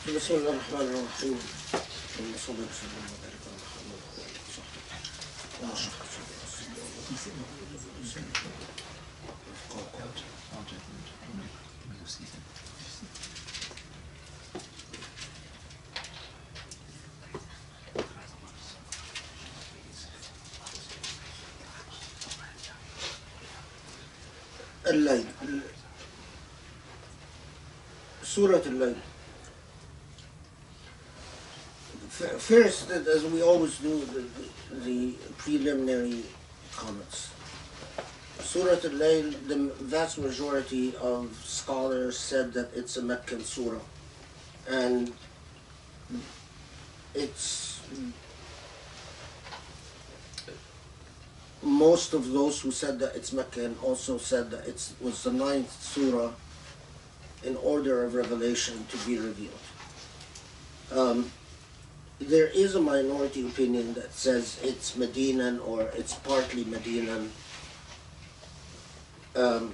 بسم الله الرحمن الرحيم. اللهم صل وسلم وبارك على محمد وعلى آله وصحبه. الليل. Surah Layl. First, as we always do, the preliminary comments. Surah Layl, the vast majority of scholars said that it's a Meccan surah. And it's most of those who said that it's Meccan also said that it was the 9th surah in order of revelation to be revealed. There is a minority opinion that says it's Medinan or it's partly Medinan, for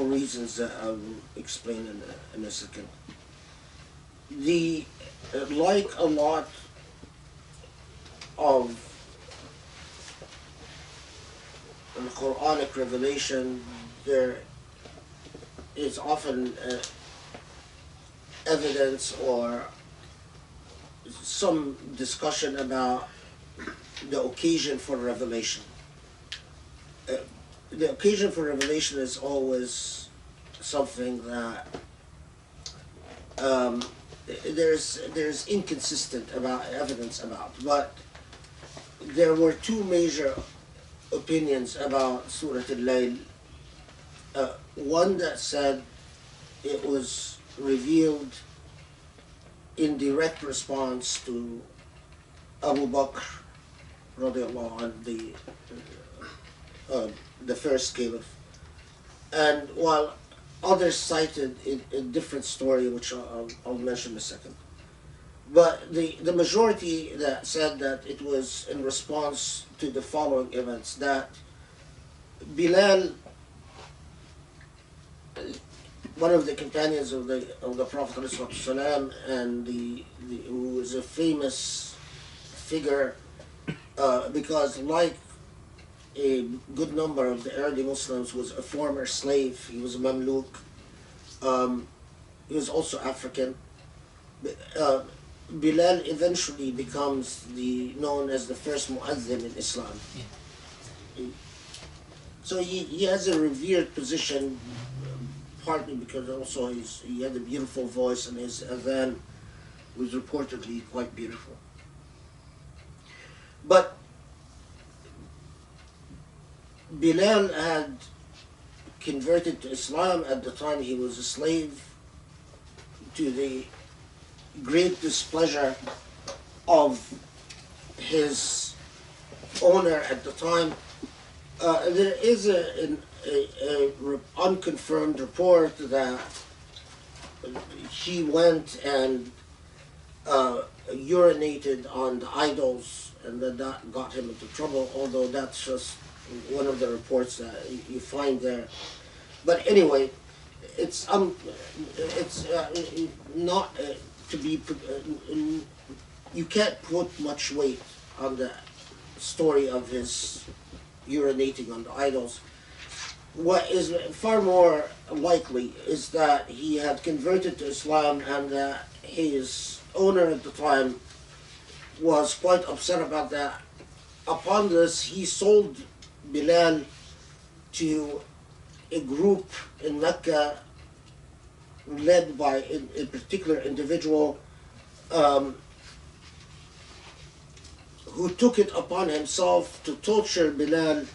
reasons that I will explain in a second. Like a lot of Quranic revelation, there is often evidence or some discussion about the occasion for revelation. The occasion for revelation is always something that there's inconsistent evidence about. But there were two major opinions about Surah Al-Layl. One that said it was revealed in direct response to Abu Bakr radiallahu anhu, the first caliph. And while others cited a different story, which I'll mention in a second. But the majority that said that it was in response to the following events, that Bilal, one of the companions of the Prophet ﷺ, and who was a famous figure, because like a good number of the early Muslims, was a former slave. He was a Mamluk. He was also African. Bilal eventually becomes known as the first muazzin in Islam. So he has a revered position, partly because also he had a beautiful voice and his adhan was reportedly quite beautiful. But Bilal had converted to Islam at the time he was a slave, to the great displeasure of his owner at the time. There is an unconfirmed report that he went and urinated on the idols, and that got him into trouble, although that's just one of the reports that you find there. But anyway, it's not to be, you can't put much weight on the story of his urinating on the idols. What is far more likely is that he had converted to Islam, and that his owner at the time was quite upset about that. Upon this, he sold Bilal to a group in Mecca led by a particular individual who took it upon himself to torture Bilal,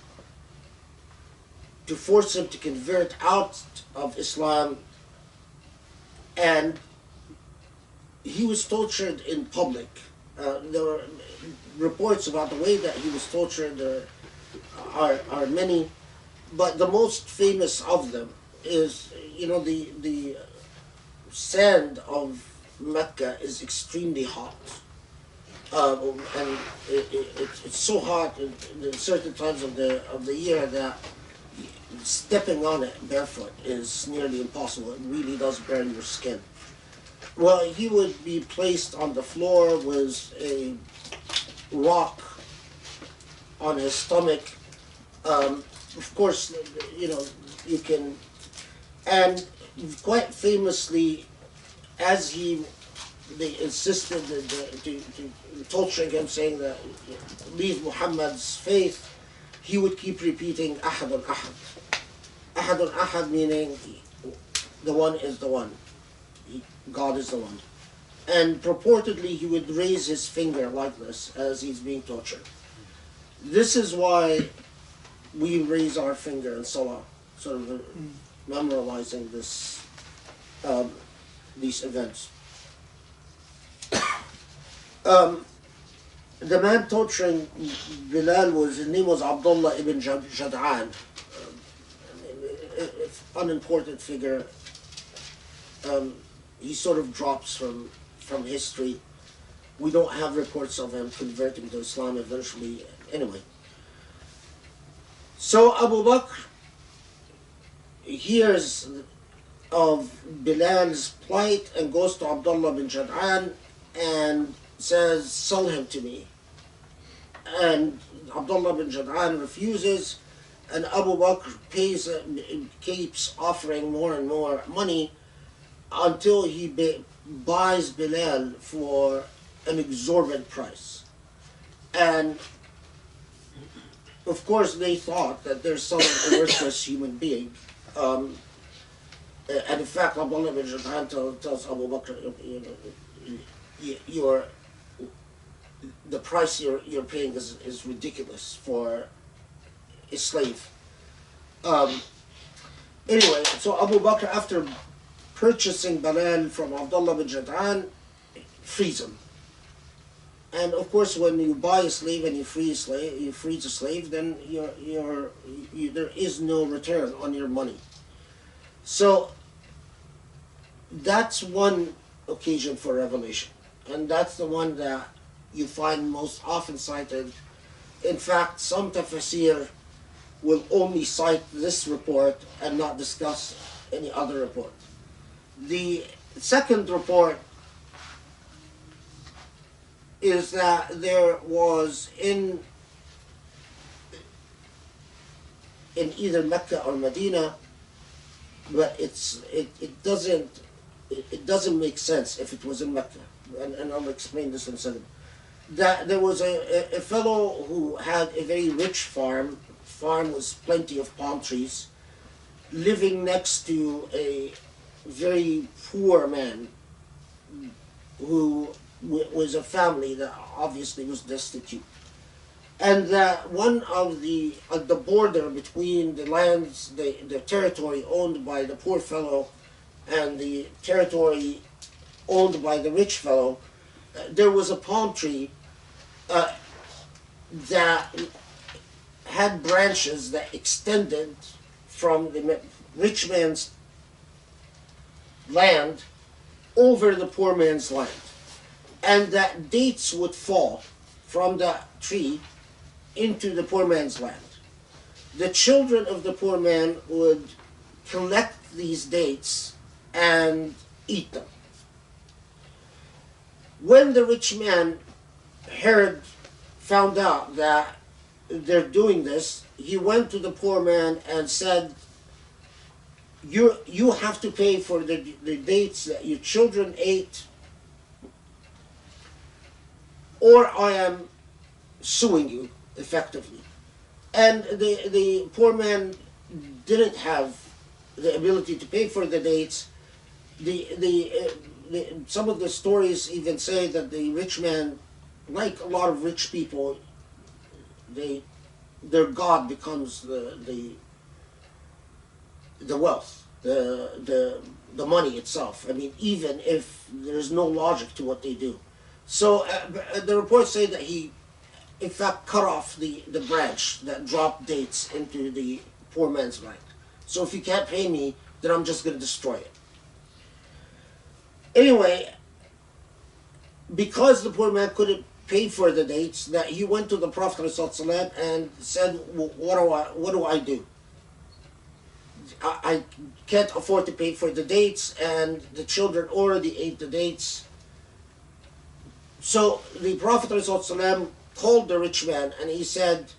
to force him to convert out of Islam. And he was tortured in public. There were reports about the way that he was tortured. There are many, but the most famous of them is, the sand of Mecca is extremely hot. And it's so hot in certain times of the year that stepping on it barefoot is nearly impossible. It really does burn your skin. Well, he would be placed on the floor with a rock on his stomach. Of course, you know, you can, and quite famously, as they insisted to torture him, saying that leave Muhammad's faith, he would keep repeating Ahadun Ahad. Ahadun Ahad meaning the one is the one. God is the one. And purportedly he would raise his finger like this as he's being tortured. This is why we raise our finger in Salah, sort of memorializing these events. The man torturing Bilal his name was Abdullah ibn Jad'an, unimportant figure. He sort of drops from history. We don't have reports of him converting to Islam eventually. Anyway, so Abu Bakr hears of Bilal's plight and goes to Abdullah bin Jad'an and says, sell him to me. And Abdullah bin Jad'an refuses, and Abu Bakr keeps offering more and more money until he buys Bilal for an exorbitant price. And of course they thought that they're selling a worthless human being. And in fact, Abdullah bin Jad'an tells Abu Bakr, the price you're paying is ridiculous for a slave. Anyway, so Abu Bakr, after purchasing Bilal from Abdullah bin Jad'an, frees him. And of course, when you buy a slave and you free a slave, then there is no return on your money. So that's one occasion for revelation, and that's the one that you find most often cited. In fact, some Tafsir will only cite this report and not discuss any other report. The second report is that there was in either Mecca or Medina, but it doesn't make sense if it was in Mecca, and I'll explain this in a second. That there was a fellow who had a very rich farm with plenty of palm trees, living next to a very poor man who was a family that obviously was destitute. And that one of the border between the lands, the territory owned by the poor fellow and the territory owned by the rich fellow, there was a palm tree that had branches that extended from the rich man's land over the poor man's land. And that dates would fall from that tree into the poor man's land. The children of the poor man would collect these dates and eat them. When the rich man found out that they're doing this, he went to the poor man and said, you have to pay for the dates that your children ate, or I am suing you, effectively. And the poor man didn't have the ability to pay for the dates. Some of the stories even say that the rich man, like a lot of rich people, their god becomes the wealth, the money itself. I mean, even if there's no logic to what they do. So the reports say that he, in fact, cut off the branch that dropped dates into the poor man's land. So if you can't pay me, then I'm just going to destroy it. Anyway, because the poor man couldn't pay for the dates, that he went to the Prophet ﷺ and said, well, what do I do? I can't afford to pay for the dates, and the children already ate the dates. So the Prophet ﷺ called the rich man and he said,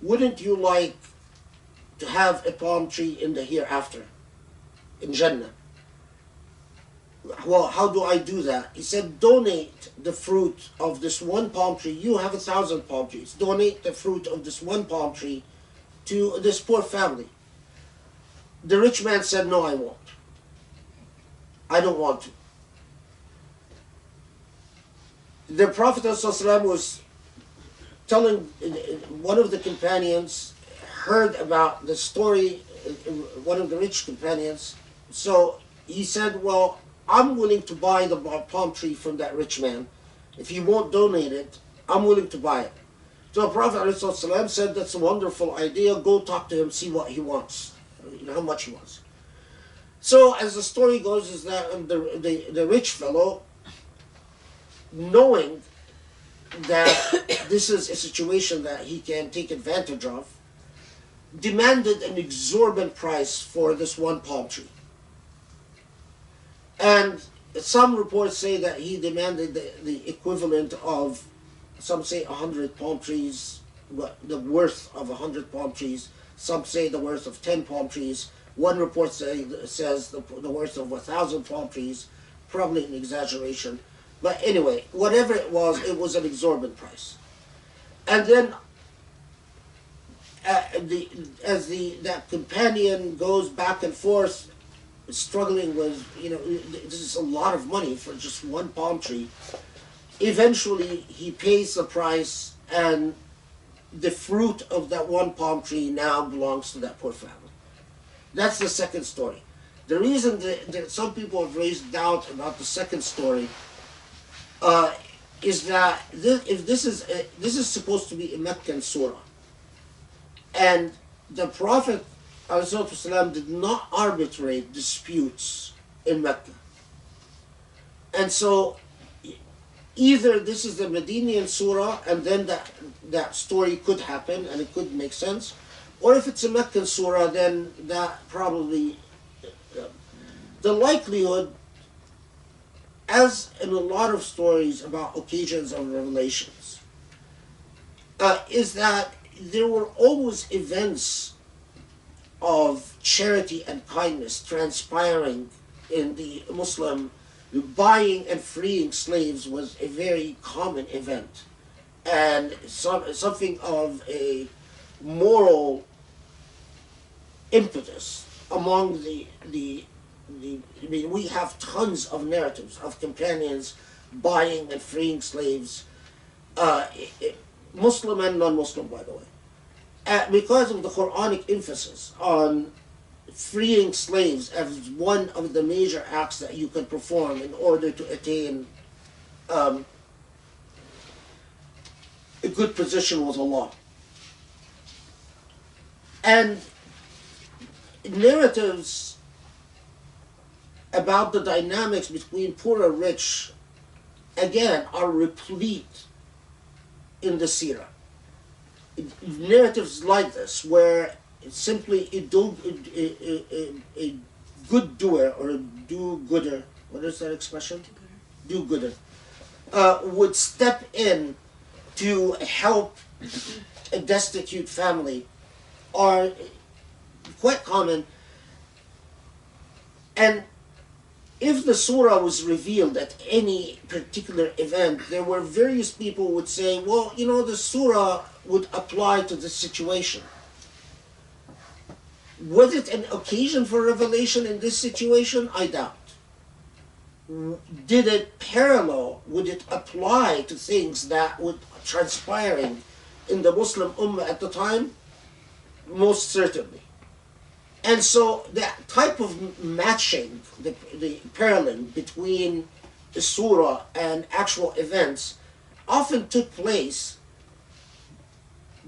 wouldn't you like to have a palm tree in the hereafter, in Jannah? Well, how do I do that? He said, donate the fruit of this one palm tree. You have 1,000 palm trees. Donate the fruit of this one palm tree to this poor family. The rich man said, no, I won't. I don't want to. The Prophet ﷺ was telling, one of the companions heard about the story, one of the rich companions, so he said, well, I'm willing to buy the palm tree from that rich man. If he won't donate it, I'm willing to buy it. So the Prophet ﷺ said, that's a wonderful idea, go talk to him, see what he wants, how much he wants. So as the story goes, is that the rich fellow, knowing that this is a situation that he can take advantage of, demanded an exorbitant price for this one palm tree. And some reports say that he demanded the equivalent of, some say 100 palm trees, the worth of 100 palm trees. Some say the worth of 10 palm trees. One report says the worth of 1,000 palm trees, probably an exaggeration. But anyway, whatever it was an exorbitant price. And then as that companion goes back and forth, struggling with, this is a lot of money for just one palm tree. Eventually, he pays the price, and the fruit of that one palm tree now belongs to that poor family. That's the second story. The reason that some people have raised doubt about the second story is that this is supposed to be a Meccan surah, and the Prophet ﷺ did not arbitrate disputes in Mecca. And so either this is the Medinian surah and then that story could happen and it could make sense, or if it's a Meccan surah, then that probably, the likelihood, as in a lot of stories about occasions of revelations, is that there were always events of charity and kindness transpiring in the Muslim. Buying and freeing slaves was a very common event, and something of a moral impetus among we have tons of narratives of companions buying and freeing slaves, Muslim and non-Muslim, by the way. Because of the Quranic emphasis on freeing slaves as one of the major acts that you can perform in order to attain a good position with Allah. And narratives about the dynamics between poor and rich, again, are replete in the seerah. Narratives like this, where simply a good doer or a do-gooder, what is that expression? Do-gooder. Would step in to help a destitute family are quite common. And if the surah was revealed at any particular event, there were various people who would say, well, the surah would apply to this situation. Was it an occasion for revelation in this situation? I doubt. Did it parallel, would it apply to things that would transpiring in the Muslim Ummah at the time? Most certainly. And so that type of matching, the paralleling between the surah and actual events often took place,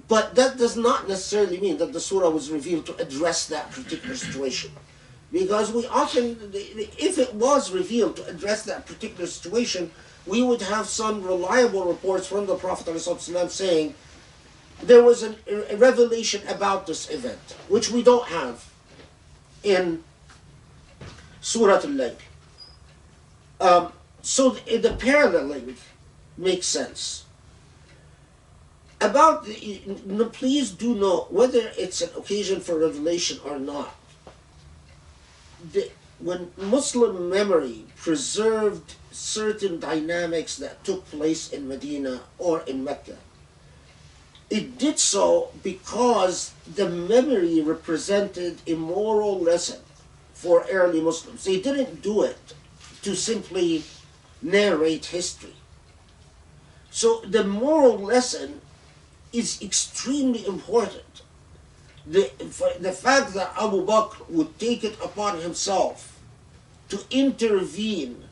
but that does not necessarily mean that the surah was revealed to address that particular situation. Because we often, if it was revealed to address that particular situation, we would have some reliable reports from the Prophet ﷺ saying there was a revelation about this event, which we don't have. in Surah Al-Layl. So the paralleling makes sense. About please do note, whether it's an occasion for revelation or not, when Muslim memory preserved certain dynamics that took place in Medina or in Mecca, it did so because the memory represented a moral lesson for early Muslims. They didn't do it to simply narrate history. So the moral lesson is extremely important. The fact that Abu Bakr would take it upon himself to intervene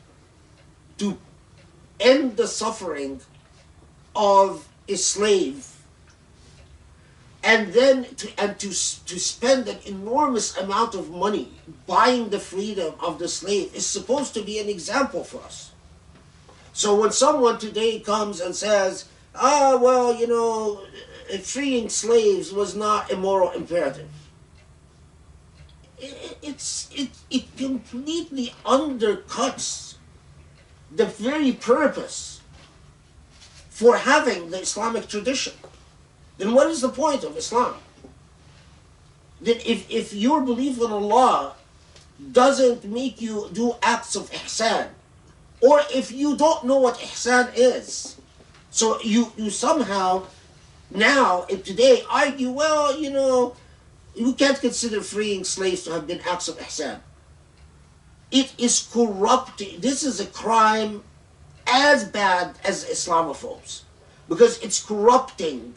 to end the suffering of a slave, and then to spend an enormous amount of money buying the freedom of the slave, is supposed to be an example for us. So when someone today comes and says, well, you know, freeing slaves was not a moral imperative, it completely undercuts the very purpose for having the Islamic tradition. Then what is the point of Islam? Then if your belief in Allah doesn't make you do acts of ihsan, or if you don't know what ihsan is, so you somehow now today argue, well, you know, you can't consider freeing slaves to have been acts of ihsan. It is corrupting. This is a crime as bad as Islamophobes, because it's corrupting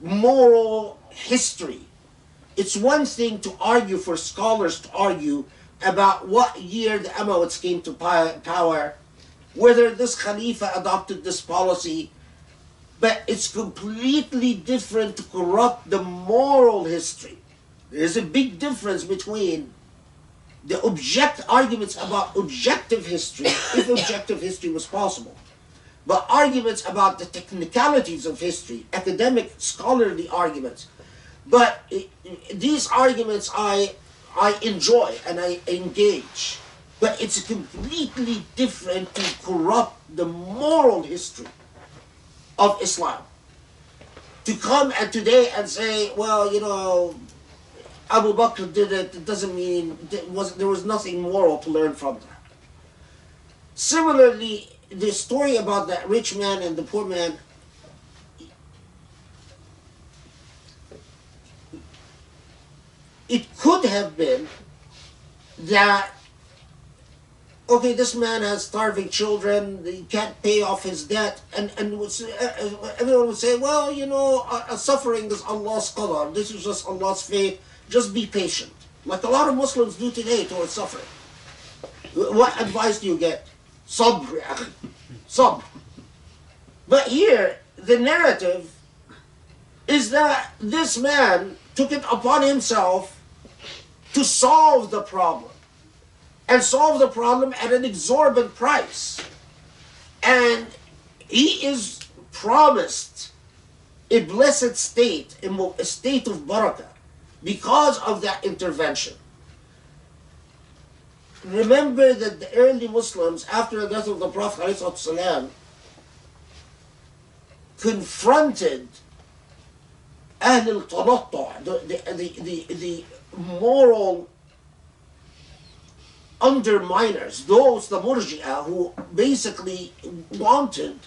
moral history. It's one thing to argue, for scholars to argue about what year the Umayyads came to power, whether this Khalifa adopted this policy, but it's completely different to corrupt the moral history. There's a big difference between the arguments about objective history, if objective history was possible, but arguments about the technicalities of history, academic, scholarly arguments. But these arguments I enjoy and I engage, but it's completely different to corrupt the moral history of Islam. To come and today and say, well, you know, Abu Bakr did it, it doesn't mean there was nothing moral to learn from that. Similarly, the story about that rich man and the poor man, it could have been that, okay, this man has starving children, he can't pay off his debt, and everyone would say, well, you know, suffering is Allah's qadar, this is just Allah's fate, just be patient. Like a lot of Muslims do today towards suffering. What advice do you get? Sabr, ya akhi. Sabr. But here, the narrative is that this man took it upon himself to solve the problem, and solve the problem at an exorbitant price. And he is promised a blessed state, a state of barakah, because of that intervention. Remember that the early Muslims, after the death of the Prophet ﷺ, confronted Ahl al-Tanattu', the moral underminers, those, the Murji'ah, who basically wanted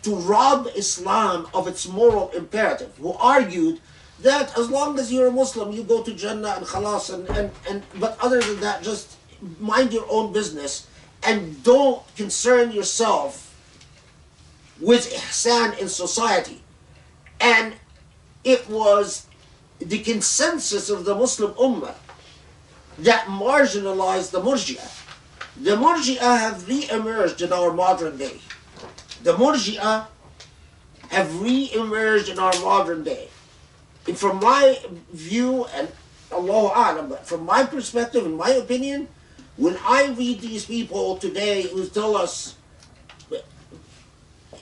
to rob Islam of its moral imperative, who argued that as long as you're a Muslim, you go to Jannah and khalas, but other than that, just mind your own business and don't concern yourself with ihsan in society. And it was the consensus of the Muslim Ummah that marginalized the Murji'ah. The Murji'ah have re-emerged in our modern day. The Murji'ah have re-emerged in our modern day. And from my view, and Allahu A'lam, but from my perspective and my opinion, when I read these people today who tell us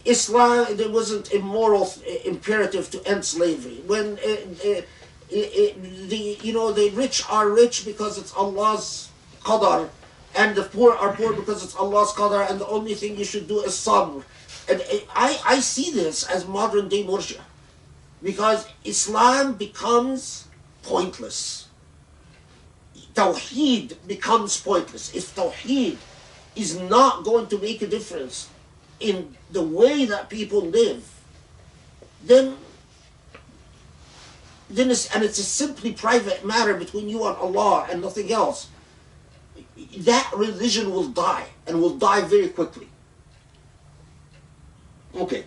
Islam, there wasn't a moral imperative to end slavery, when the rich are rich because it's Allah's qadar, and the poor are poor because it's Allah's qadar, and the only thing you should do is sabr. And I see this as modern day murja, because Islam becomes pointless. Tawheed becomes pointless. If Tawheed is not going to make a difference in the way that people live, then it's a simply private matter between you and Allah and nothing else, that religion will die, and will die very quickly. Okay.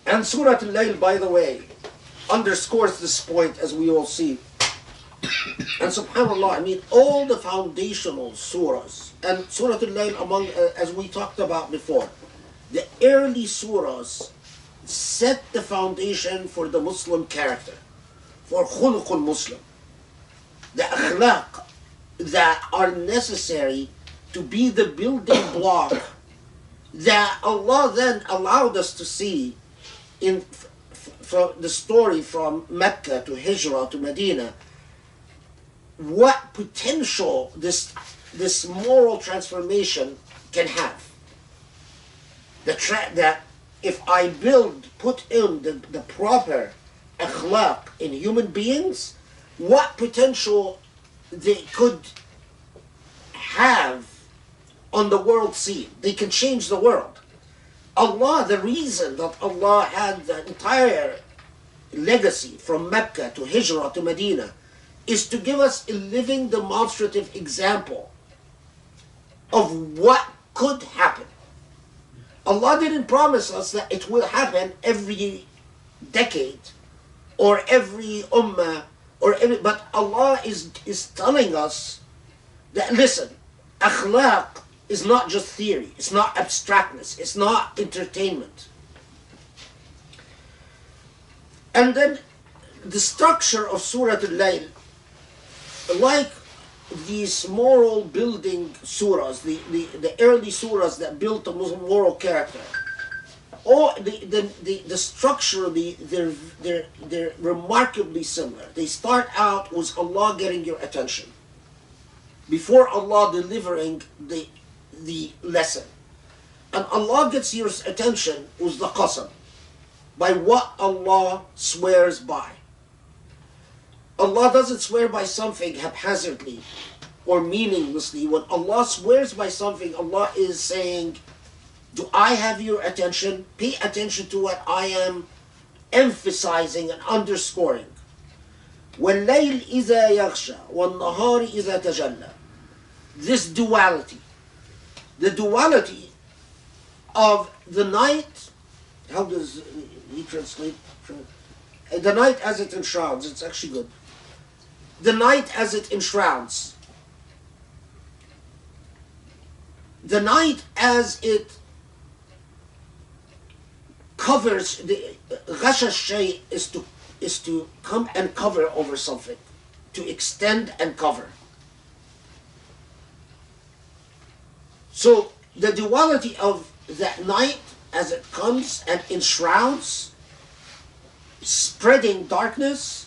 And Surah Layl, by the way, underscores this point, as we all see. And subhanAllah, I mean, all the foundational surahs, and Surah Layl, among, as we talked about before, the early surahs set the foundation for the Muslim character, for khuluqul Muslim, the akhlaq that are necessary to be the building block that Allah then allowed us to see in from the story from Mecca to Hijrah to Medina, what potential this moral transformation can have. That if I put in the proper akhlaq in human beings, what potential they could have on the world scene. They can change the world. Allah, the reason that Allah had the entire legacy from Mecca to Hijrah to Medina is to give us a living demonstrative example of what could happen. Allah didn't promise us that it will happen every decade or every ummah but Allah is telling us that, listen, akhlaq is not just theory, it's not abstractness, it's not entertainment. And then the structure of Surah Al-Layl, like these moral building surahs, the early surahs that built the Muslim moral character, or the structurally they're remarkably similar. They start out with Allah getting your attention before Allah delivering the lesson, and Allah gets your attention with the qasam, by what Allah swears by. Allah doesn't swear by something haphazardly or meaninglessly. When Allah swears by something, Allah is saying, do I have your attention? Pay attention to what I am emphasizing and underscoring. وَاللَّيْلِ إِذَا يَغْشَى وَالنَّهَارِ إِذَا تَجَلَّى. This duality, the duality of the night, how does he translate? The night as it enshrouds, it's actually good. The night as it enshrouds. The night as it covers, the ghasha shay is to come and cover over something, to extend and cover. So the duality of that night as it comes and enshrouds, spreading darkness,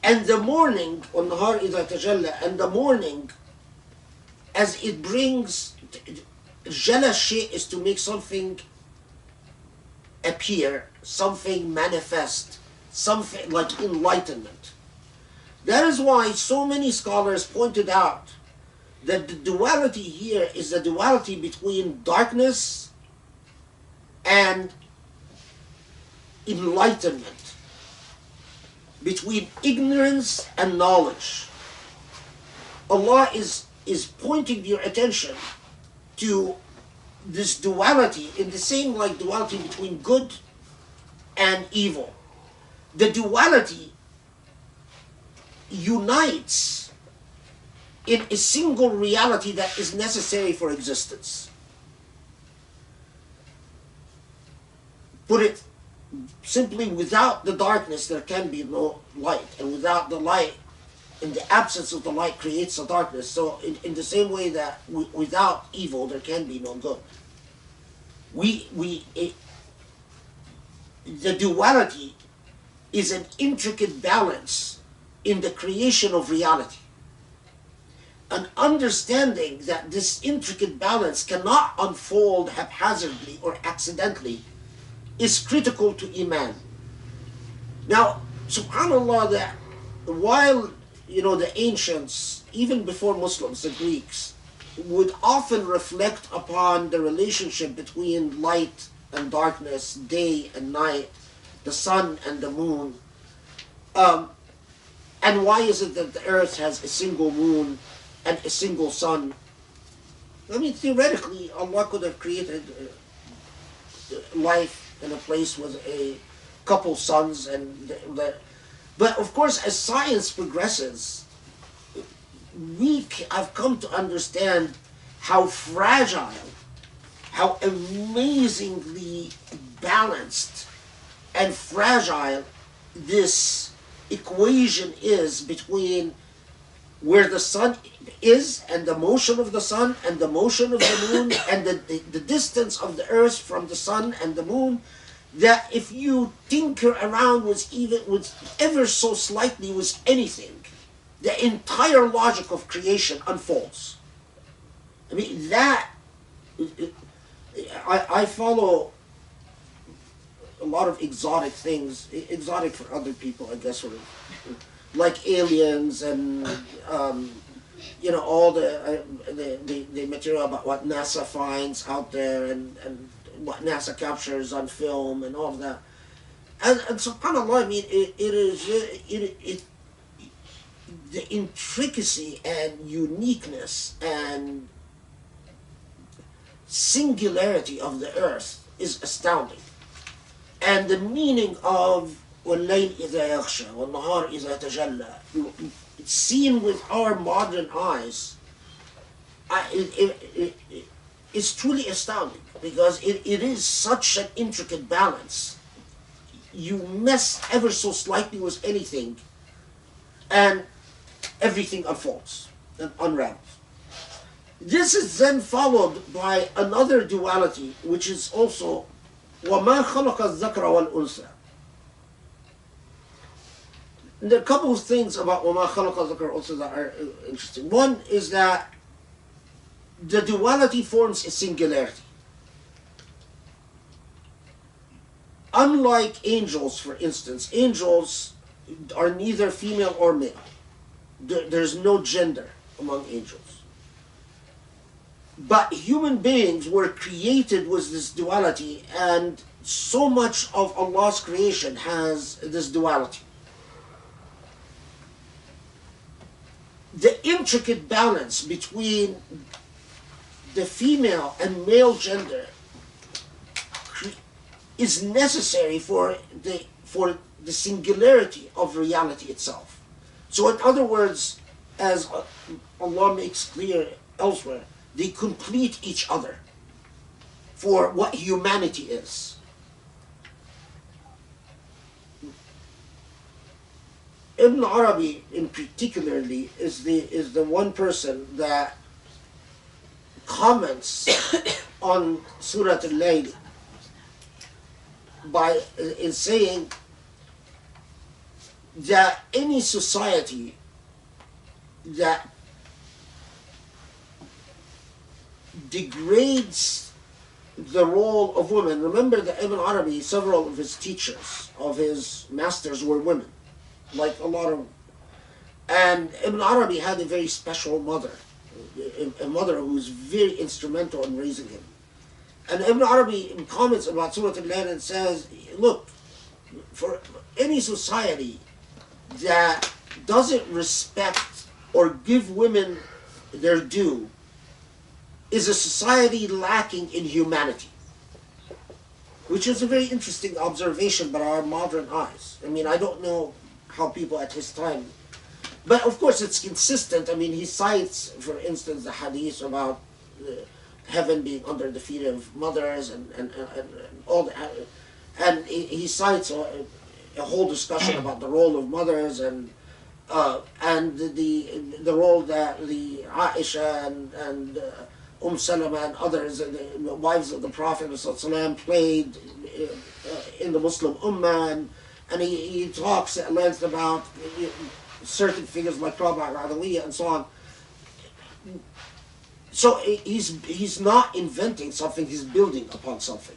and the morning, وَالنَّهَارِ إِذَا تَجَلَّى, and the morning as it brings, jala shay is to make something appear, something manifest, something like enlightenment. That is why so many scholars pointed out that the duality here is the duality between darkness and enlightenment, between ignorance and knowledge. Allah is pointing your attention to this duality in the same like duality between good and evil. The duality unites in a single reality that is necessary for existence. Put it simply, without the darkness there can be no light, and without the light, in the absence of the light, creates a darkness. So in the same way that without evil there can be no good. The duality is an intricate balance in the creation of reality. An understanding that this intricate balance cannot unfold haphazardly or accidentally is critical to Iman. Now, subhanAllah, that while the ancients, even before Muslims, the Greeks, would often reflect upon the relationship between light and darkness, day and night, the sun and the moon, and why is it that the earth has a single moon and a single sun? I mean, theoretically, Allah could have created life in a place with a couple suns, but of course, as science progresses, we have come to understand how fragile, how amazingly balanced and fragile this equation is between where the sun is and the motion of the sun and the motion of the moon and the distance of the earth from the sun and the moon, that if you tinker around with ever so slightly with anything, the entire logic of creation unfolds. I mean, I follow a lot of exotic things, exotic for other people, I guess, sort of, like aliens and all the material about what NASA finds out there and what NASA captures on film and all of that. And subhanAllah, I mean, the intricacy and uniqueness and singularity of the earth is astounding. And the meaning of وَاللَّيْلِ إِذَا يَغْشَى وَالنَّهَارِ إِذَا تَجَلَّى, seen with our modern eyes, it's truly astounding, because it is such an intricate balance. You mess ever so slightly with anything, and everything unfolds and unravels. This is then followed by another duality, which is also وَمَا خَلَقَ الذَّكْرَ وَالْأُنْثَى. There are a couple of things about وَمَا خَلَقَ الذَّكْرَ وَالْأُنْثَى that are interesting. One is that the duality forms a singularity. Unlike angels, for instance, angels are neither female or male. There's no gender among angels. But human beings were created with this duality, and so much of Allah's creation has this duality. The intricate balance between the female and male gender is necessary for the singularity of reality itself. So in other words, as Allah makes clear elsewhere, they complete each other for what humanity is. Ibn Arabi, in particularly, is the one person that comments on Surah Layl in saying that any society that degrades the role of women. Remember that Ibn Arabi, several of his teachers, of his masters, were women, like a lot of. And Ibn Arabi had a very special mother, a mother who was very instrumental in raising him. And Ibn Arabi comments about Surah Al-Layl and says, look, for any society that doesn't respect or give women their due is a society lacking in humanity. Which is a very interesting observation by our modern eyes. I mean, I don't know how people at his time, but of course it's consistent. I mean, he cites, for instance, the hadith about heaven being under the feet of mothers and all that. And he cites a whole discussion about the role of mothers and the role that the Aisha and Salama and others, the wives of the Prophet ﷺ, played in the Muslim Ummah, and he talks at length about certain figures like Rabbi Adawiyya and so on. So he's not inventing something, he's building upon something.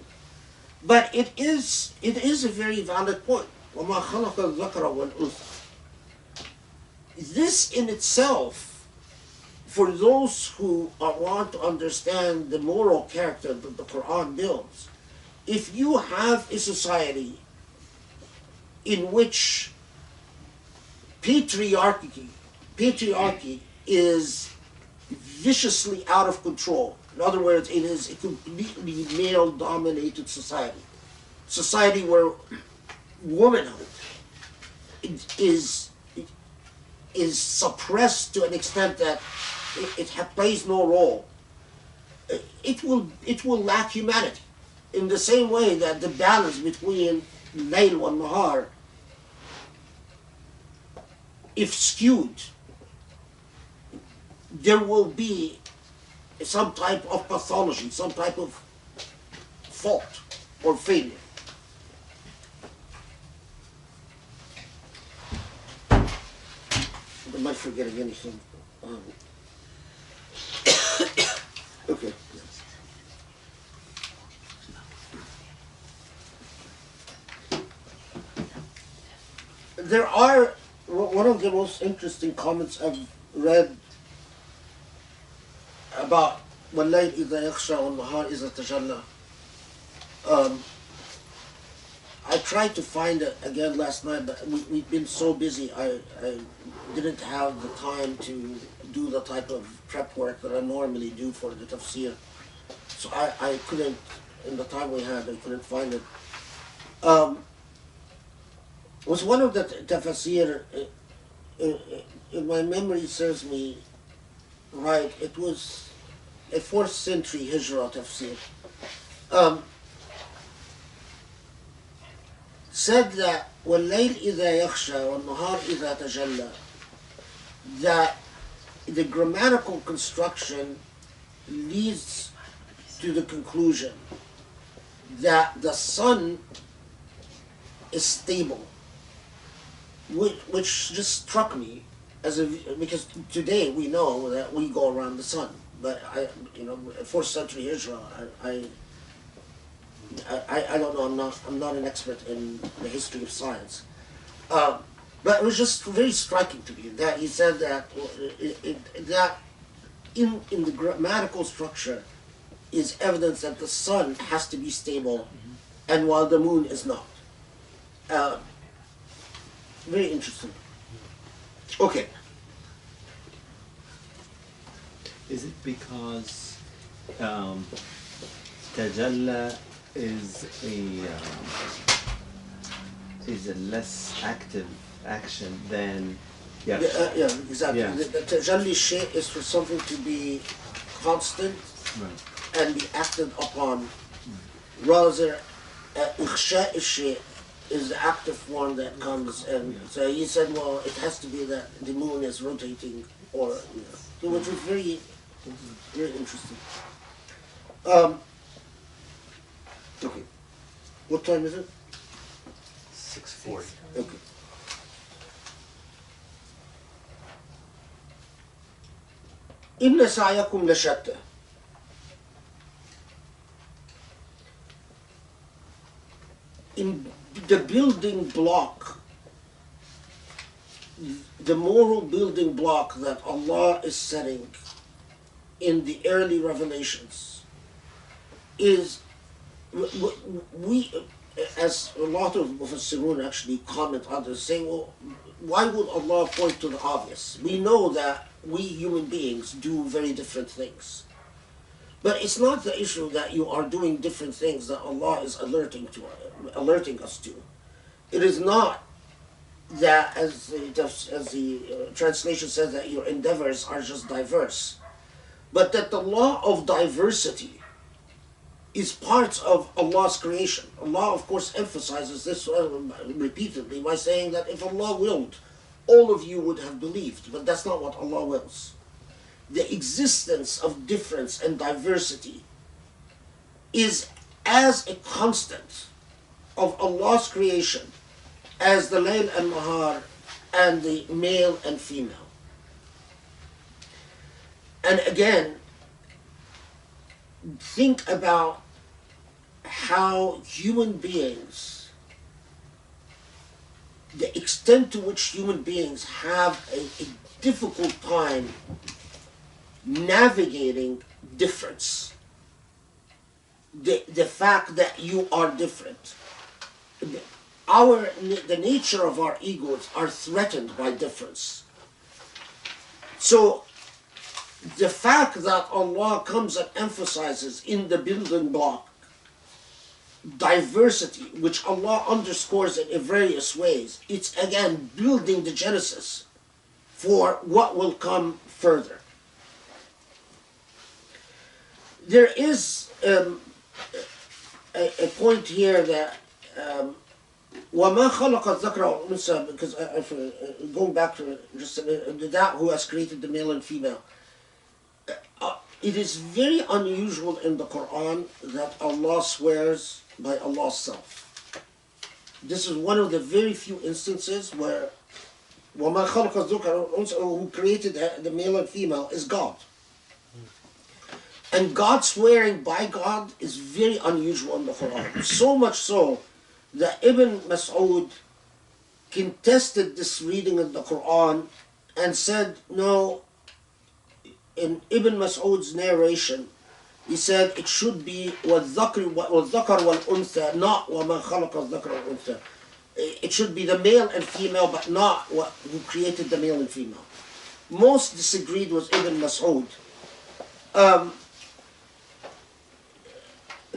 But it is a very valid point. وَمَا خَلَقَ الذَّكَرَ وَالْأُنثَى. This in itself, for those who want to understand the moral character that the Qur'an builds, if you have a society in which patriarchy is viciously out of control. In other words, it is a completely male-dominated society where womanhood is suppressed to an extent that it plays no role. It will lack humanity. In the same way that the balance between Layl and Nahar, if skewed, there will be some type of pathology, some type of fault or failure. Am I forgetting anything? Okay. There are, one of the most interesting comments I've read about وَاللَّيْلِ إِذَا يَخْشَى وَالنَّهَارِ إِذَا تَجَلَّى. I tried to find it again last night, but we've been so busy, I didn't have the time to do the type of prep work that I normally do for the Tafsir. So I couldn't, in the time we had, I couldn't find it. It was one of the Tafsir, if my memory serves me right, it was a 4th century Hijrah Tafsir. Said that وَاللَّيْلِ إِذَا يَخْشَى وَالنَّهَارِ إِذَا تَجَلَّى, that the grammatical construction leads to the conclusion that the sun is stable, which just struck me because today we know that we go around the sun, but 4th century Hijrah, I don't know. I'm not an expert in the history of science, but it was just very striking to me that he said that that in the grammatical structure is evidence that the sun has to be stable, and while the moon is not. Very interesting. Okay. Is it because tajalla is a less active action than yeah, exactly. Yeah. The tajalli shay is for something to be constant and be acted upon. Rather, ikhsha shay is the active form that comes, and so he said, well, it has to be that the moon is rotating, or which was very, very interesting. Okay, what time is it? 6:40. Okay. إِنَّ سَعْيَكُمْ لَشَتَّى. In the building block, the moral building block that Allah is setting in the early revelations is, we, as a lot of Mufassirun actually comment on this, saying, well, why would Allah point to the obvious? We know that we human beings do very different things. But it's not the issue that you are doing different things that Allah is alerting us to. It is not that, as the translation says, that your endeavors are just diverse, but that the law of diversity is part of Allah's creation. Allah, of course, emphasizes this repeatedly by saying that if Allah willed, all of you would have believed, but that's not what Allah wills. the existence of difference and diversity is as a constant of Allah's creation as the Layl and Nahar and the male and female. And again, think about how human beings, the extent to which human beings have a difficult time navigating difference. The fact that you are different. The nature of our egos are threatened by difference. So the fact that Allah comes and emphasizes in the building block diversity, which Allah underscores it in various ways, it's again building the genesis for what will come further. There is a point here that وَمَا خَلَقَ الذَّكْرَ وَالْأُنْثَى, because going back to just that who has created the male and female. It is very unusual in the Qur'an that Allah swears by Allah's self. This is one of the very few instances where وَمَا خَلَقَ الذَّكْرَ وَالْأُنْثَى, who created the male and female, is God. And God swearing by God is very unusual in the Quran. So much so that Ibn Mas'ud contested this reading of the Quran and said, no, in Ibn Mas'ud's narration, he said it should be وَالذَّكَرُ وَالْأُنْثَى, not وَمَنْ خَلَقَ الذَّكَرَ وَالْأُنْثَى. It should be the male and female, but not who created the male and female. Most disagreed with Ibn Mas'ud.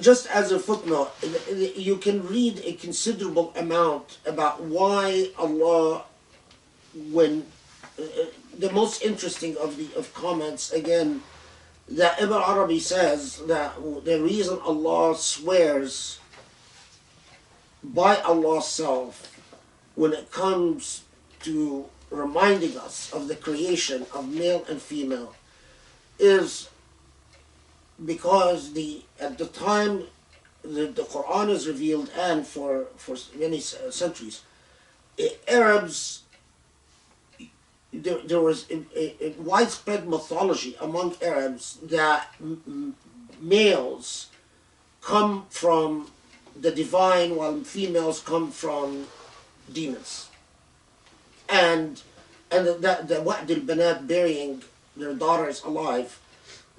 Just as a footnote, you can read a considerable amount about why Allah, when the most interesting of comments, again, that Ibn Arabi says that the reason Allah swears by Allah's self when it comes to reminding us of the creation of male and female is because at the time the Qur'an is revealed, and for many centuries, Arabs, there was a widespread mythology among Arabs that males come from the divine while females come from demons. And the Wa'd al-Banat, burying their daughters alive,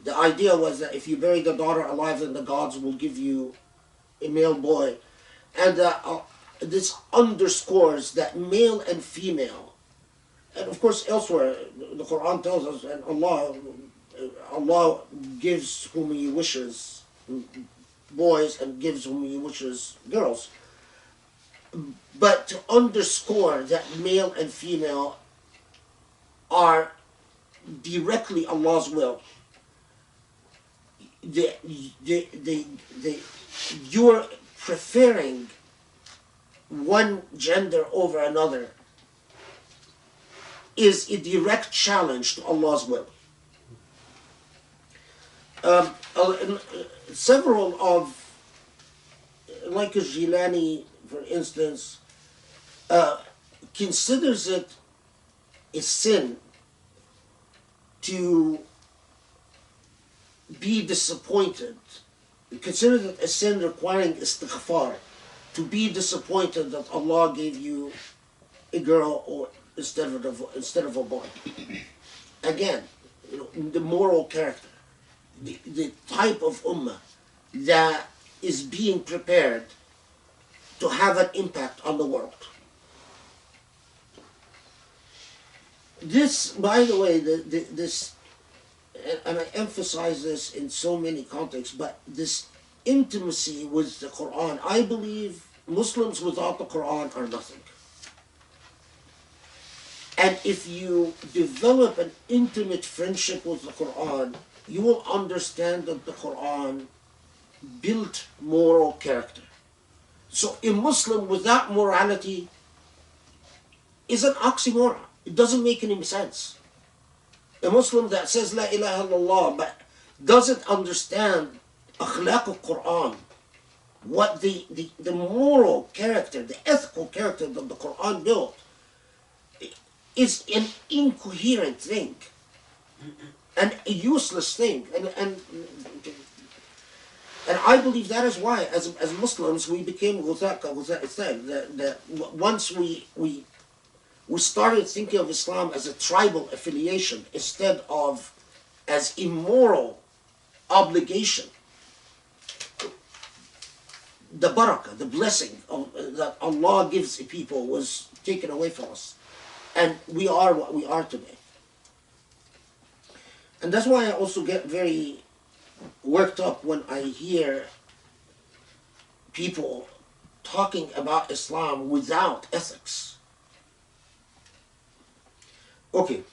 the idea was that if you bury the daughter alive, then the gods will give you a male boy. And this underscores that male and female, and of course elsewhere, the Quran tells us, and Allah gives whom He wishes boys and gives whom He wishes girls. But to underscore that male and female are directly Allah's will, you're preferring one gender over another is a direct challenge to Allah's will. Several of, like Jilani, for instance, considers it a sin to be disappointed. He considers it a sin requiring istighfar, to be disappointed that Allah gave you a girl or instead of a boy. Again, the moral character, the type of ummah that is being prepared to have an impact on the world. This, by the way, this, and I emphasize this in so many contexts, but this intimacy with the Qur'an, I believe Muslims without the Qur'an are nothing. And if you develop an intimate friendship with the Qur'an, you will understand that the Qur'an built moral character. So a Muslim without morality is an oxymoron. It doesn't make any sense. A Muslim that says La ilaha illallah but doesn't understand akhlaq al-Qur'an, what the moral character, the ethical character that the Qur'an built, is an incoherent thing, and a useless thing. And I believe that is why, as Muslims, we became once we started thinking of Islam as a tribal affiliation instead of as immoral obligation. The barakah, the blessing that Allah gives a people was taken away from us. And we are what we are today. And that's why I also get very worked up when I hear people talking about Islam without ethics. Okay.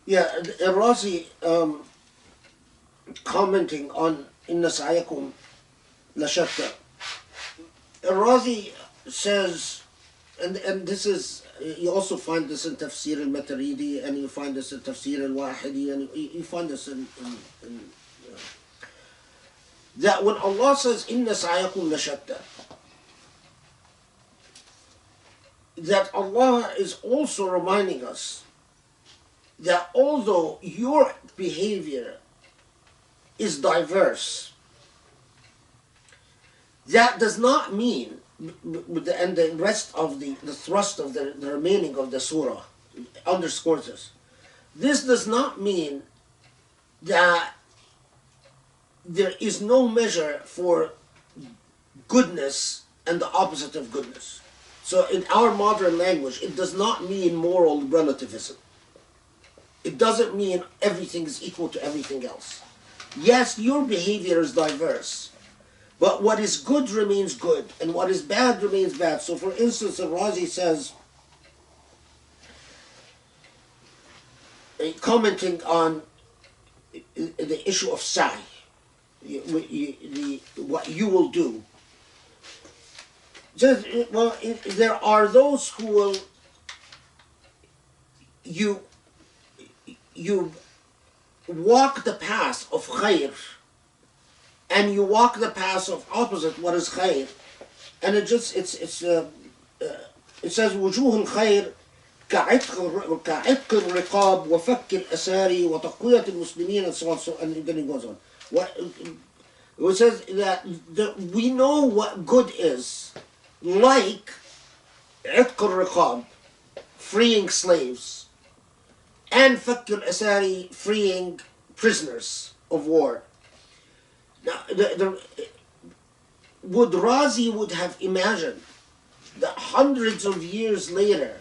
Yeah, Razi commenting on Inna Sa'yakum Lashatta. Razi says, and this is, you also find this in Tafsir al-Maturidi, and you find this in Tafsir al-Wahidi, and you find this in that when Allah says Inna Sa'yakum Lashatta, that Allah is also reminding us that although your behavior is diverse, that does not mean, and the rest of the thrust of the remaining of the surah underscores this does not mean that there is no measure for goodness and the opposite of goodness. So in our modern language, it does not mean moral relativism. It doesn't mean everything is equal to everything else. Yes, your behavior is diverse, but what is good remains good, and what is bad remains bad. So for instance, Razi says, commenting on the issue of sa'i, what you will do. Says, well, there are those who will, you walk the path of khair, and you walk the path of opposite what is khair, and it says وجوه الخير كعتق الرقاب وفك الأساري وتقوية المسلمين, and so on, and then it goes on. It says that we know what good is, like عتق الرقاب, freeing slaves, and فك الأساري, freeing prisoners of war. Now, would Razi would have imagined that hundreds of years later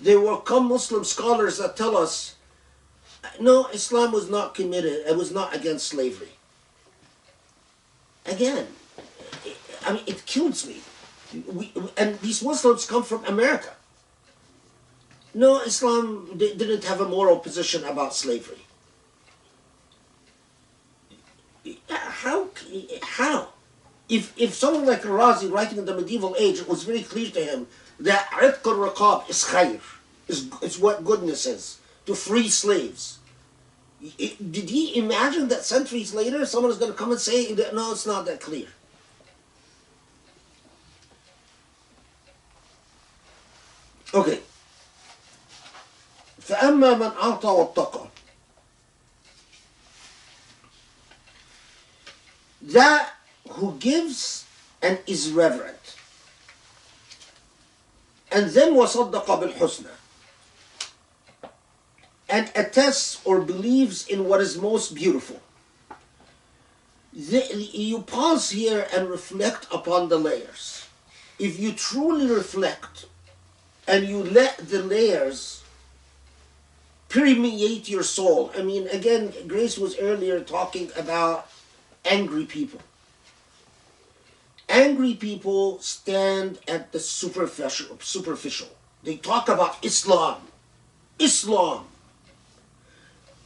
there will come Muslim scholars that tell us, no, Islam was not committed, it was not against slavery. Again, I mean, it kills me. And these Muslims come from America. No, Islam didn't have a moral position about slavery. How? If someone like Razi writing in the medieval age, it was very clear to him that عتق الرقاب is khair, is what goodness is, to free slaves. Did he imagine that centuries later someone is going to come and say, no, it's not that clear? Okay. فأما من أعطى واتقى, that who gives and is reverent, and then وصدق بالحسنى, and attests or believes in what is most beautiful. You pause here and reflect upon the layers. If you truly reflect and you let the layers permeate your soul. I mean, again, Grace was earlier talking about angry people. Angry people stand at the superficial. They talk about Islam,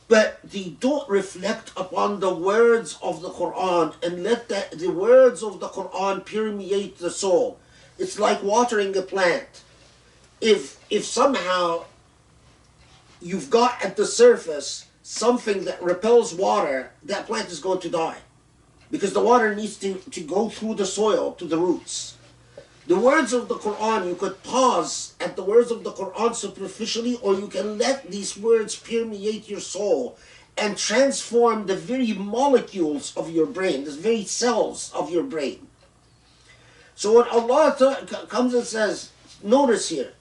but they don't reflect upon the words of the Qur'an and let the words of the Qur'an permeate the soul. It's like watering a plant. If somehow you've got at the surface something that repels water, that plant is going to die. Because the water needs to go through the soil to the roots. The words of the Qur'an, you could pause at the words of the Qur'an superficially, or you can let these words permeate your soul and transform the very molecules of your brain, the very cells of your brain. So when Allah comes and says, notice here,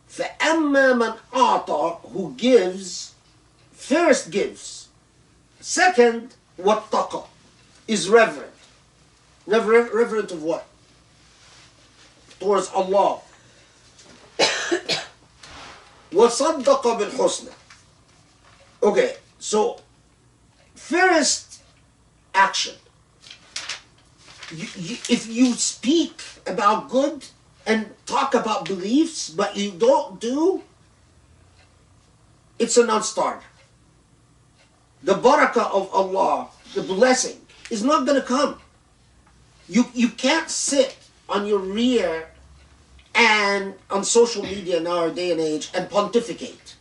فَأَمَّا مَنْ أَعْطَى, who gives, first gives, second, وَاتَّقَى, is reverent. Reverent of what? Towards Allah. وَصَدَّقَ بِالْحُسْنَى. Okay, so first action. If you speak about good and talk about beliefs, but you don't do, it's a non-starter. The barakah of Allah, the blessing, is not going to come. You can't sit on your rear and on social media in our day and age and pontificate.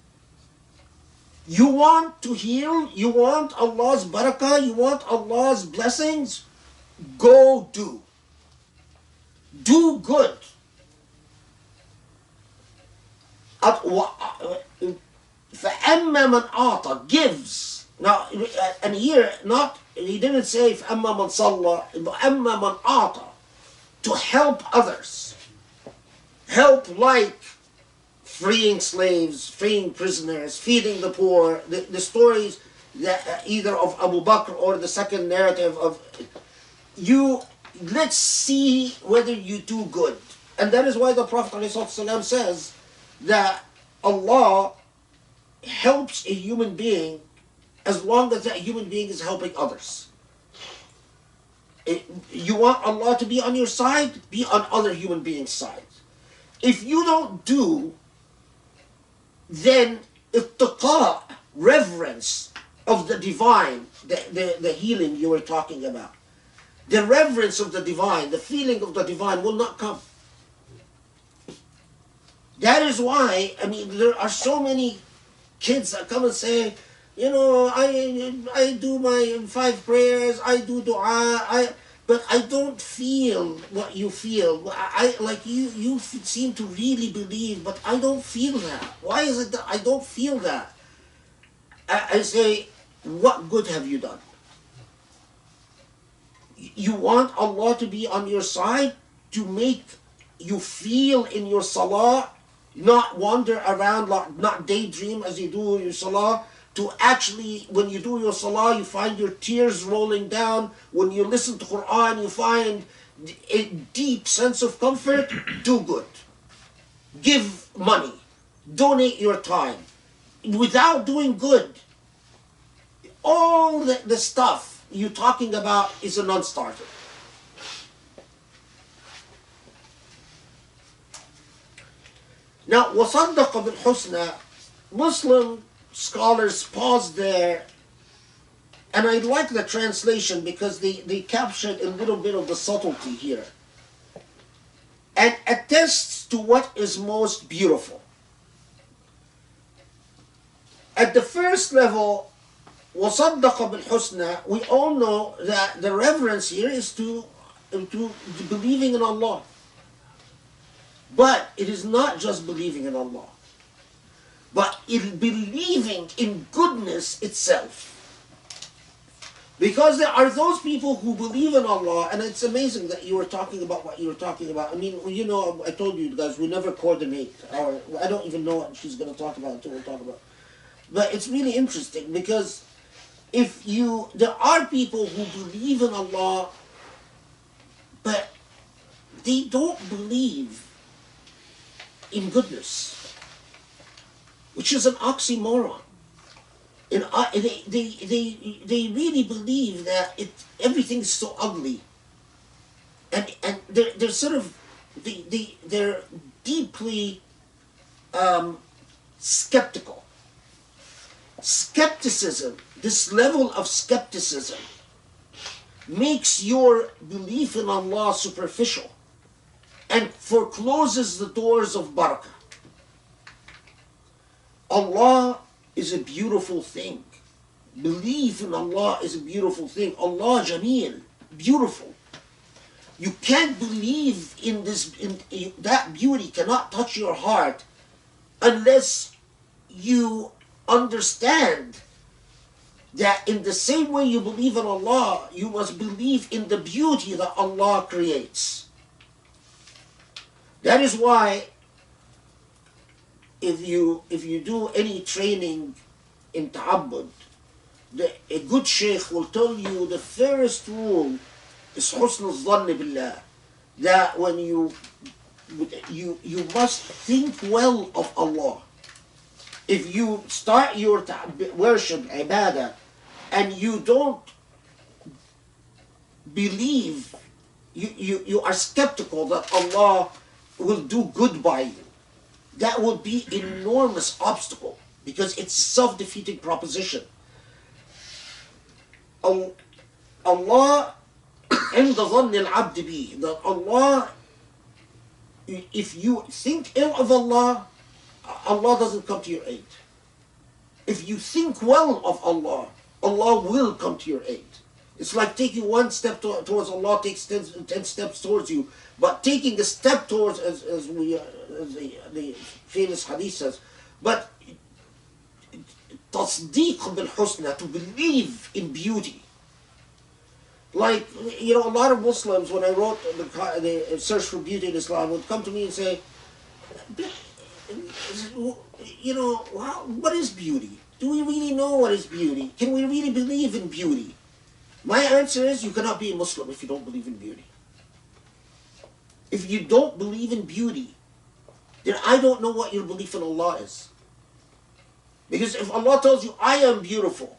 You want to heal, you want Allah's barakah, you want Allah's blessings, go do. Do good. فَأَمَّا مَنْ أَعْطَى, gives. Now, and here, he didn't say فَأَمَّا مَنْ صَلَّى, فَأَمَّا مَنْ أَعْطَى, to help others. Help like freeing slaves, freeing prisoners, feeding the poor, the stories that either of Abu Bakr or the second narrative of you. Let's see whether you do good. And that is why the Prophet ﷺ says that Allah helps a human being as long as that human being is helping others. You want Allah to be on your side, be on other human beings' side. If you don't do, then ittaqa, reverence of the divine, the healing you were talking about, the reverence of the divine, the feeling of the divine will not come. That is why, there are so many kids that come and say, I do my 5 prayers, I do dua, but I don't feel what you feel. You seem to really believe, but I don't feel that. Why is it that I don't feel that? I say, what good have you done? You want Allah to be on your side, to make you feel in your salah, not wander around, not daydream as you do your salah, to actually, when you do your salah, you find your tears rolling down. When you listen to Qur'an, you find a deep sense of comfort. Do good. Give money. Donate your time. Without doing good, all the stuff you're talking about is a non-starter. Now, وَصَدَّقَ بِالْحُسْنَى, Muslim scholars pause there, and I like the translation because they captured a little bit of the subtlety here, and attests to what is most beautiful. At the first level, وَصَدَّقَ بِالْحُسْنَى, we all know that the reverence here is to believing in Allah. But it is not just believing in Allah, but in believing in goodness itself. Because there are those people who believe in Allah, and it's amazing that you were talking about what you were talking about. I told you guys, we never coordinate. I don't even know what she's going to talk about until we talk about. But it's really interesting because there are people who believe in Allah, but they don't believe in goodness, which is an oxymoron. They really believe that everything is so ugly, and they're sort of they're deeply skeptical. Skepticism, this level of skepticism, makes your belief in Allah superficial and forecloses the doors of barakah. Allah is a beautiful thing. Belief in Allah is a beautiful thing. Allah Jameel, beautiful. You can't believe in this, that beauty cannot touch your heart unless you understand that in the same way you believe in Allah, you must believe in the beauty that Allah creates. That is why if you do any training in ta'abbud, a good sheikh will tell you the first rule is husn al-dhann billah, that when you must think well of Allah. If you start your worship, ibadah, and you don't believe, you are skeptical that Allah will do good by you, that will be an enormous obstacle, because it's a self-defeating proposition. Allah, عند ظن العبد به, that Allah, if you think ill of Allah, Allah doesn't come to your aid. If you think well of Allah, Allah will come to your aid. It's like taking one step towards Allah takes 10 steps towards you. But taking a step towards, as the famous hadith says, but تصديق بالحسنى, to believe in beauty. Like, a lot of Muslims, when I wrote the Search for Beauty in Islam, would come to me and say, what is beauty? Do we really know what is beauty? Can we really believe in beauty? My answer is, you cannot be a Muslim if you don't believe in beauty. If you don't believe in beauty, then I don't know what your belief in Allah is. Because if Allah tells you, I am beautiful,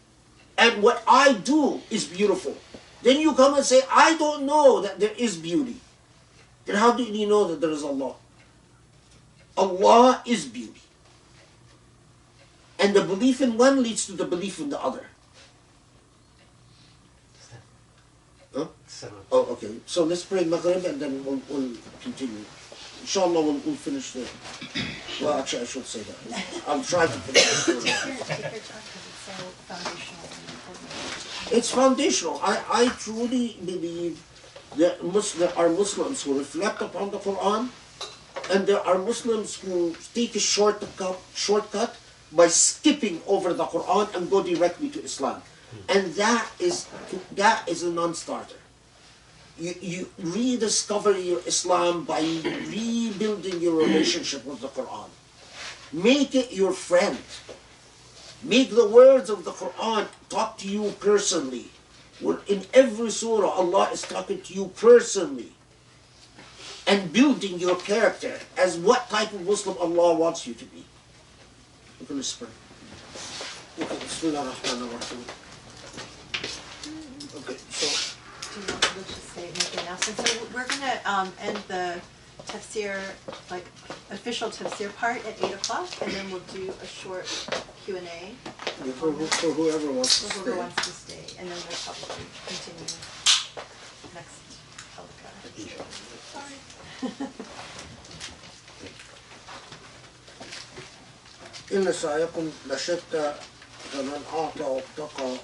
and what I do is beautiful, then you come and say, I don't know that there is beauty. Then how do you know that there is Allah? Allah is beauty. And the belief in one leads to the belief in the other. Huh? Oh, okay. So let's pray Maghrib and then we'll continue. Inshallah, we'll finish the... Well, actually, I should say that. I'll try to finish it. It's foundational. I truly believe that there are Muslims who reflect upon the Qur'an, and there are Muslims who take a shortcut by skipping over the Qur'an and go directly to Islam. And that is a non-starter. You rediscover your Islam by rebuilding your relationship with the Qur'an. Make it your friend. Make the words of the Qur'an talk to you personally. In every surah, Allah is talking to you personally and building your character as what type of Muslim Allah wants you to be. Look at this prayer. Okay, Bismillah ar-Rahman ar-Rahim. Okay, so... Do you want to just say, make an announcement? So we're going to end the Tafsir, like official Tafsir part at 8 o'clock, and then we'll do a short Q&A. Yeah, for whoever wants to stay. For whoever wants to stay, and then we'll probably continue next Halaqa. Sorry. إن سعيكم لشتى فمن أعطى واتقى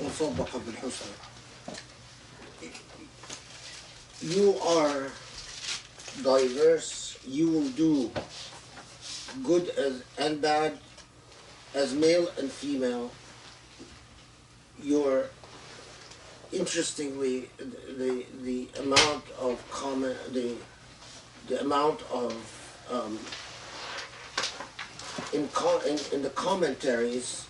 وصدق بالحسنى. You are diverse. You will do good and bad, as male and female. You're interestingly the amount of comment, the amount of in the commentaries,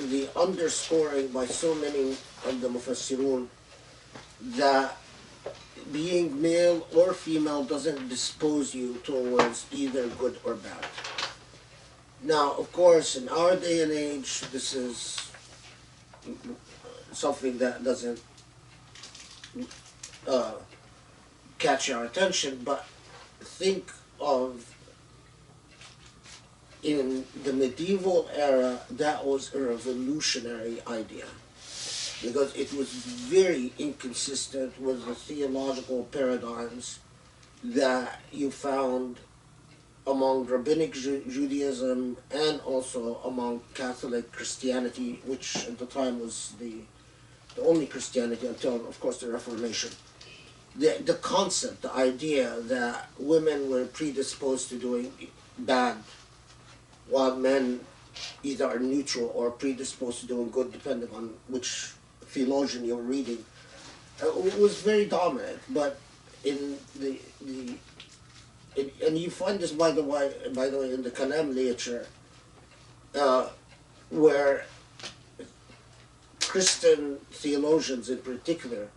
the underscoring by so many of the mufassirun that being male or female doesn't dispose you towards either good or bad. Now, of course, in our day and age, this is something that doesn't catch our attention, but think of in the medieval era, that was a revolutionary idea because it was very inconsistent with the theological paradigms that you found among rabbinic Judaism and also among Catholic Christianity, which at the time was the only Christianity until, of course, the Reformation. The concept, the idea that women were predisposed to doing bad, while men either are neutral or predisposed to doing good, depending on which theologian you're reading, was very dominant. But in and you find this, by the way, in the Kalam literature, where Christian theologians in particular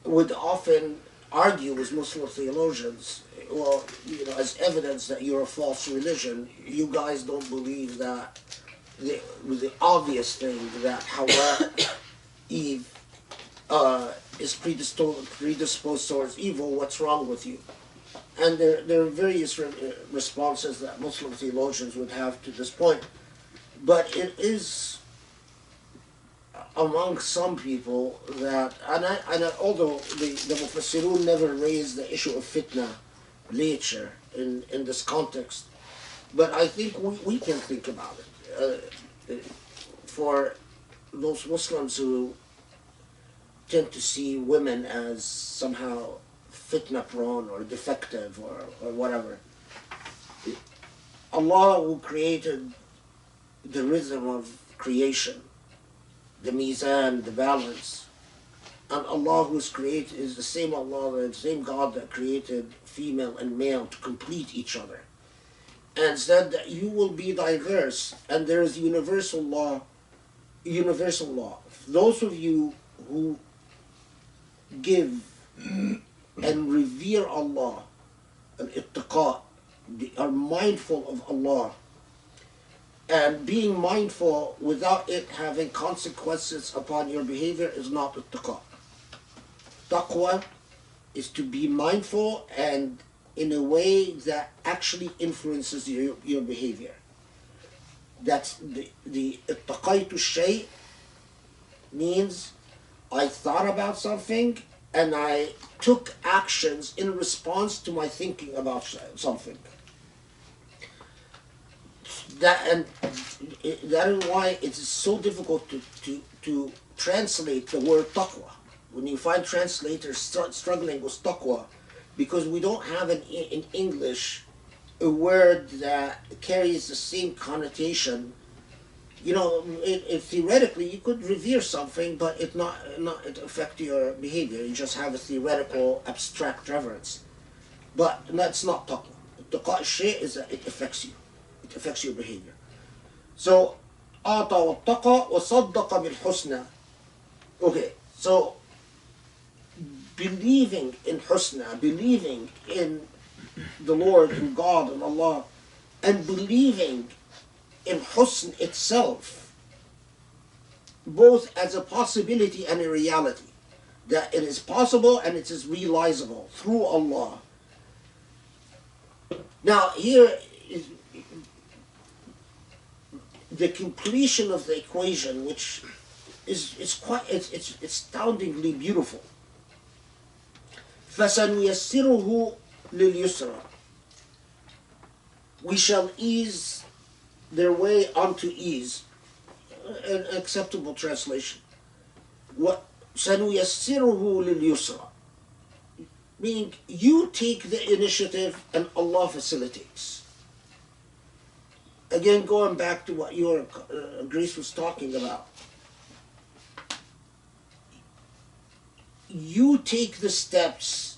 would often argue with Muslim theologians, well, as evidence that you're a false religion, you guys don't believe that the obvious thing that Hawa, Eve, is predisposed towards evil. What's wrong with you? And there are various responses that Muslim theologians would have to this point. But it is among some people that, although the Mufassirun never raised the issue of fitna literature in this context, but I think we can think about it. For those Muslims who tend to see women as somehow fitna prone or defective or whatever, Allah, who created the rhythm of creation, the mizan, the balance, and Allah who's created is the same Allah, the same God that created female and male to complete each other, and said that you will be diverse, and there is universal law. Those of you who give and revere Allah, and ittaqa, are mindful of Allah, and being mindful without it having consequences upon your behavior is not ittaqa. Taqwa is to be mindful and in a way that actually influences your behavior. That's the ittaqaytu shay means I thought about something and I took actions in response to my thinking about something. That is why it is so difficult to translate the word taqwa. When you find translators struggling with taqwa, because we don't have in English a word that carries the same connotation. Theoretically you could revere something, but it not affect your behavior. You just have a theoretical, abstract reverence. But that's not taqwa. Taqwa shay is that it affects you. It affects your behavior. So, أعطى واتقى وصدق بالحسنى. Okay, so believing in husna, believing in the Lord and God and Allah, and believing in husn itself, both as a possibility and a reality, that it is possible and it is realizable through Allah. Now here is the completion of the equation, which is quite it's astoundingly beautiful. فَسَنُيَسِّرُهُ لِلْيُسْرَى. We shall ease their way unto ease. An acceptable translation. سَنُيَسِّرُهُ لِلْيُسْرَى. Meaning, you take the initiative and Allah facilitates. Again, going back to what your Grace was talking about. You take the steps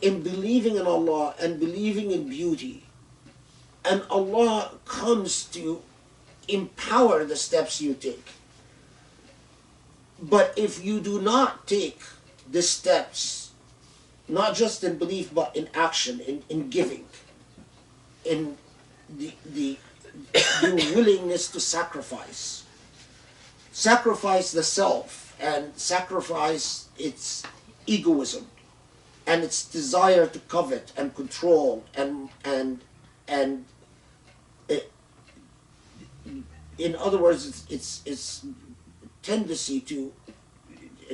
in believing in Allah and believing in beauty, and Allah comes to empower the steps you take. But if you do not take the steps, not just in belief but in action, in giving, in the willingness to sacrifice the self and sacrifice its egoism and its desire to covet and control and in other words, it's tendency to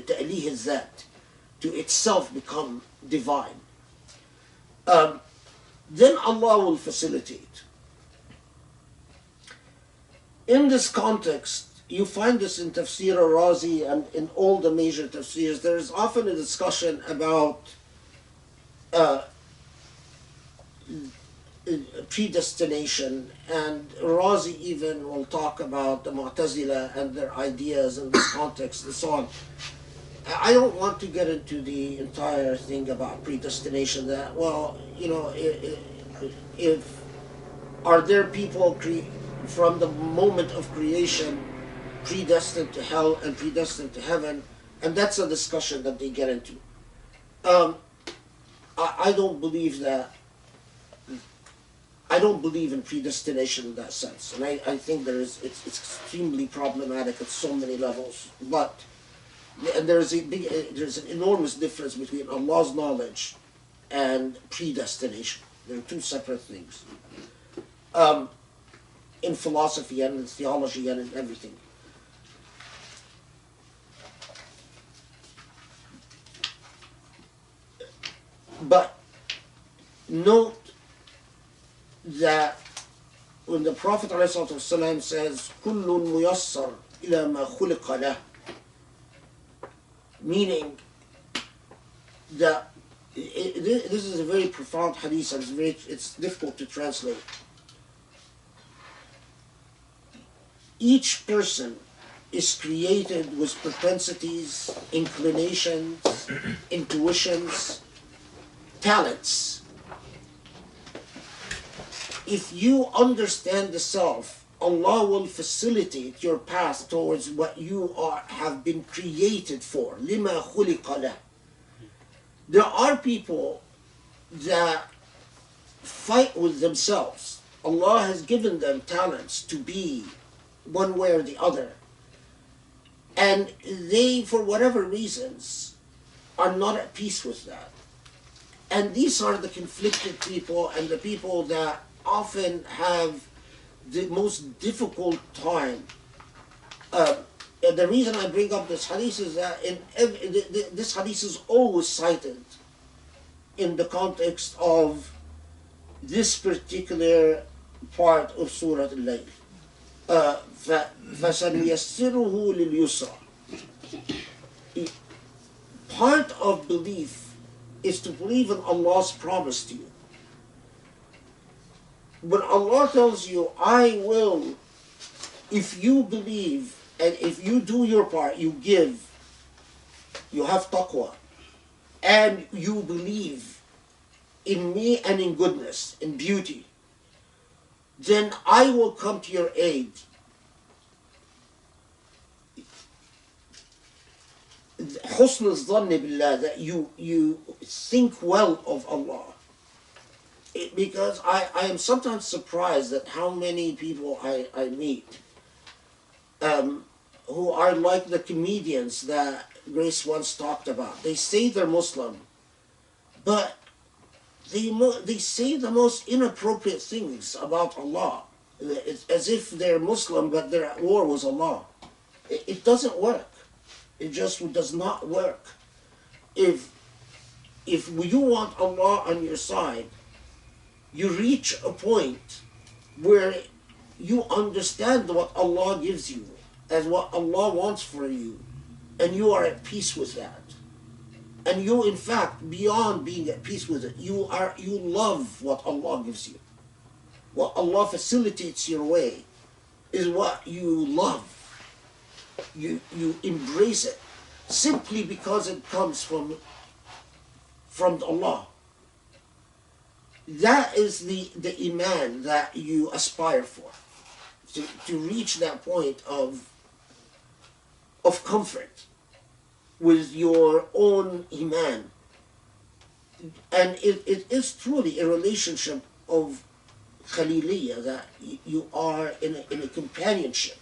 ta'lih al-zat, to itself become divine. Then Allah will facilitate. In this context, you find this in Tafsir al-Razi and in all the major tafsirs. There is often a discussion about predestination, and Razi even will talk about the Mu'tazila and their ideas in this context and so on. I don't want to get into the entire thing about predestination. That, well, you know, if are there people from the moment of creation predestined to hell and predestined to heaven, and that's a discussion that they get into. I don't believe that. I don't believe in predestination in that sense, and I think it's extremely problematic at so many levels. But and there's an enormous difference between Allah's knowledge and predestination. They're two separate things. In philosophy and in theology and in everything. But note that when the Prophet ﷺ says, كُلٌّ مُيَسَّرٌ إِلَى مَا خُلِقَ لَهُ, meaning that this is a very profound hadith and it's difficult to translate. Each person is created with propensities, inclinations, intuitions, talents. If you understand the self, Allah will facilitate your path towards what you have been created for. لِمَا خُلِقَ لَهُ. There are people that fight with themselves. Allah has given them talents to be one way or the other. And they, for whatever reasons, are not at peace with that. And these are the conflicted people and the people that often have the most difficult time. The reason I bring up this hadith is that this hadith is always cited in the context of this particular part of Surah Layl. فَسَنُيَسِّرُهُ لِلْيُسْرَى. Part of belief is to believe in Allah's promise to you. When Allah tells you, I will, if you believe and if you do your part, you give, you have taqwa, and you believe in me and in goodness, in beauty, then I will come to your aid. Husn al-dhann billah, that you think well of Allah. Because I am sometimes surprised at how many people I meet who are like the comedians that Grace once talked about. They say they're Muslim, but they say the most inappropriate things about Allah. It's as if they're Muslim, but they're at war with Allah. It doesn't work. It just does not work. If you want Allah on your side, you reach a point where you understand what Allah gives you and what Allah wants for you, and you are at peace with that. And you, in fact, beyond being at peace with it, you love what Allah gives you. What Allah facilitates your way is what you love. You embrace it simply because it comes from Allah. That is the iman that you aspire for, to reach that point of comfort with your own iman. And it is truly a relationship of khaliliyah, that you are in a companionship.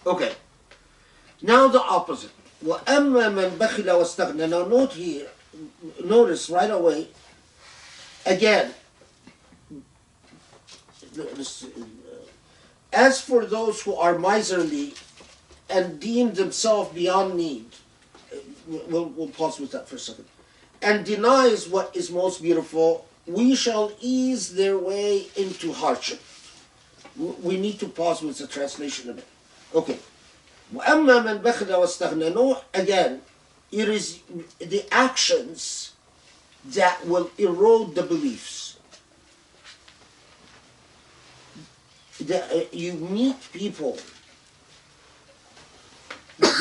Okay, now the opposite. وَأَمَّا مَنْ بَخِلَ وَاسْتَغْنَى. Now notice right away, again, as for those who are miserly and deem themselves beyond need, we'll pause with that for a second, and denies what is most beautiful, we shall ease their way into hardship. We need to pause with the translation a bit. Okay. وَأَمَّا مَنْ بَخِلَ وَاسْتَغْنَى. No, again, it is the actions that will erode the beliefs. You meet people,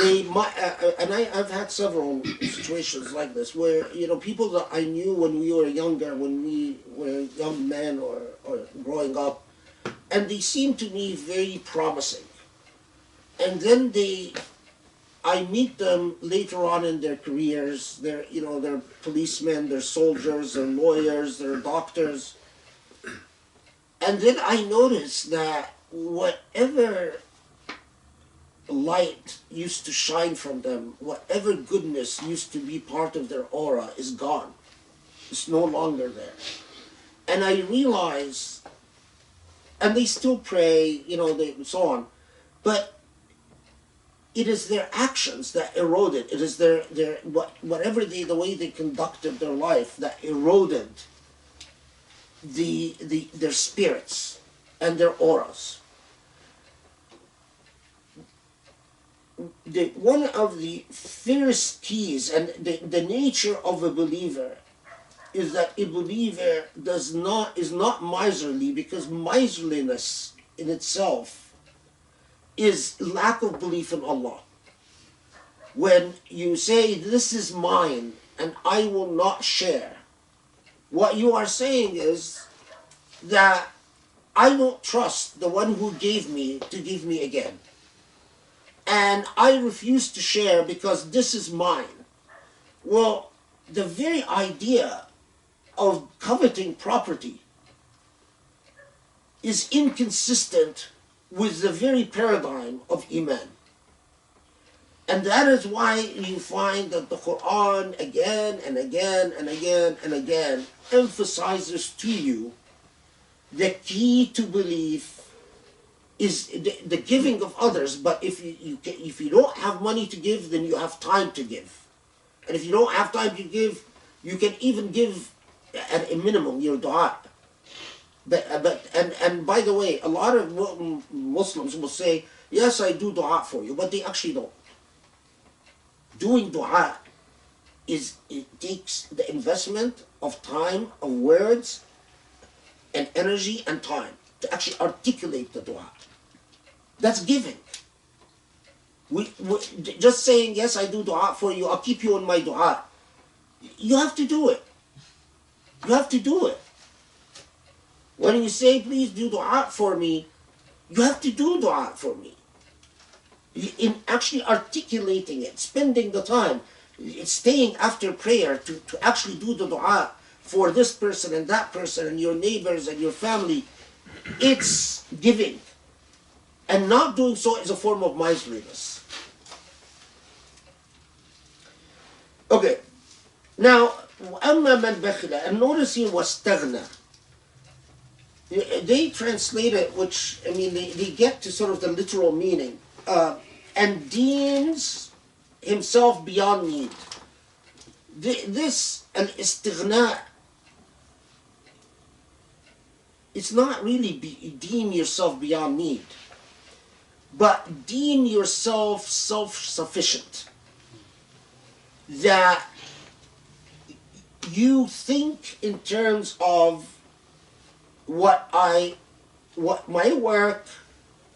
they might, and I've had several situations like this where, people that I knew when we were younger, when we were young men or growing up, and they seemed to me very promising. And then I meet them later on in their careers. They're policemen, they're soldiers, they're lawyers, they're doctors. And then I notice that whatever light used to shine from them, whatever goodness used to be part of their aura is gone. It's no longer there. And I realize, and they still pray, and so on, but it is their actions that eroded. It is the way they conducted their life that eroded their spirits and their auras. One of the first keys and the nature of a believer is that a believer is not miserly, because miserliness in itself is lack of belief in Allah. When you say, this is mine and I will not share, what you are saying is that I don't trust the one who gave me to give me again. And I refuse to share because this is mine. Well, the very idea of coveting property is inconsistent with the very paradigm of Iman. And that is why you find that the Qur'an again and again and again and again emphasizes to you the key to belief is the giving of others. But if you don't have money to give, then you have time to give. And if you don't have time to give, you can even give at a minimum your dua. And by the way, a lot of Muslims will say, yes, I do dua for you, but they actually don't. Doing dua it takes the investment of time, of words, and energy and time to actually articulate the dua. That's giving. We just saying, yes, I do dua for you, I'll keep you in my dua. You have to do it. You have to do it. When you say, please do dua for me, you have to do dua for me. In actually articulating it, spending the time, staying after prayer to actually do the dua for this person and that person and your neighbors and your family, it's giving. And not doing so is a form of miserliness. Okay, now, أَمَّا مَنْ بَخِلَ, and notice here وَاسْتَغْنَى. They translate it, which, they get to sort of the literal meaning, and deems himself beyond need. This, al-istighna, it's not really deem yourself beyond need, but deem yourself self-sufficient. That you think in terms of what my work,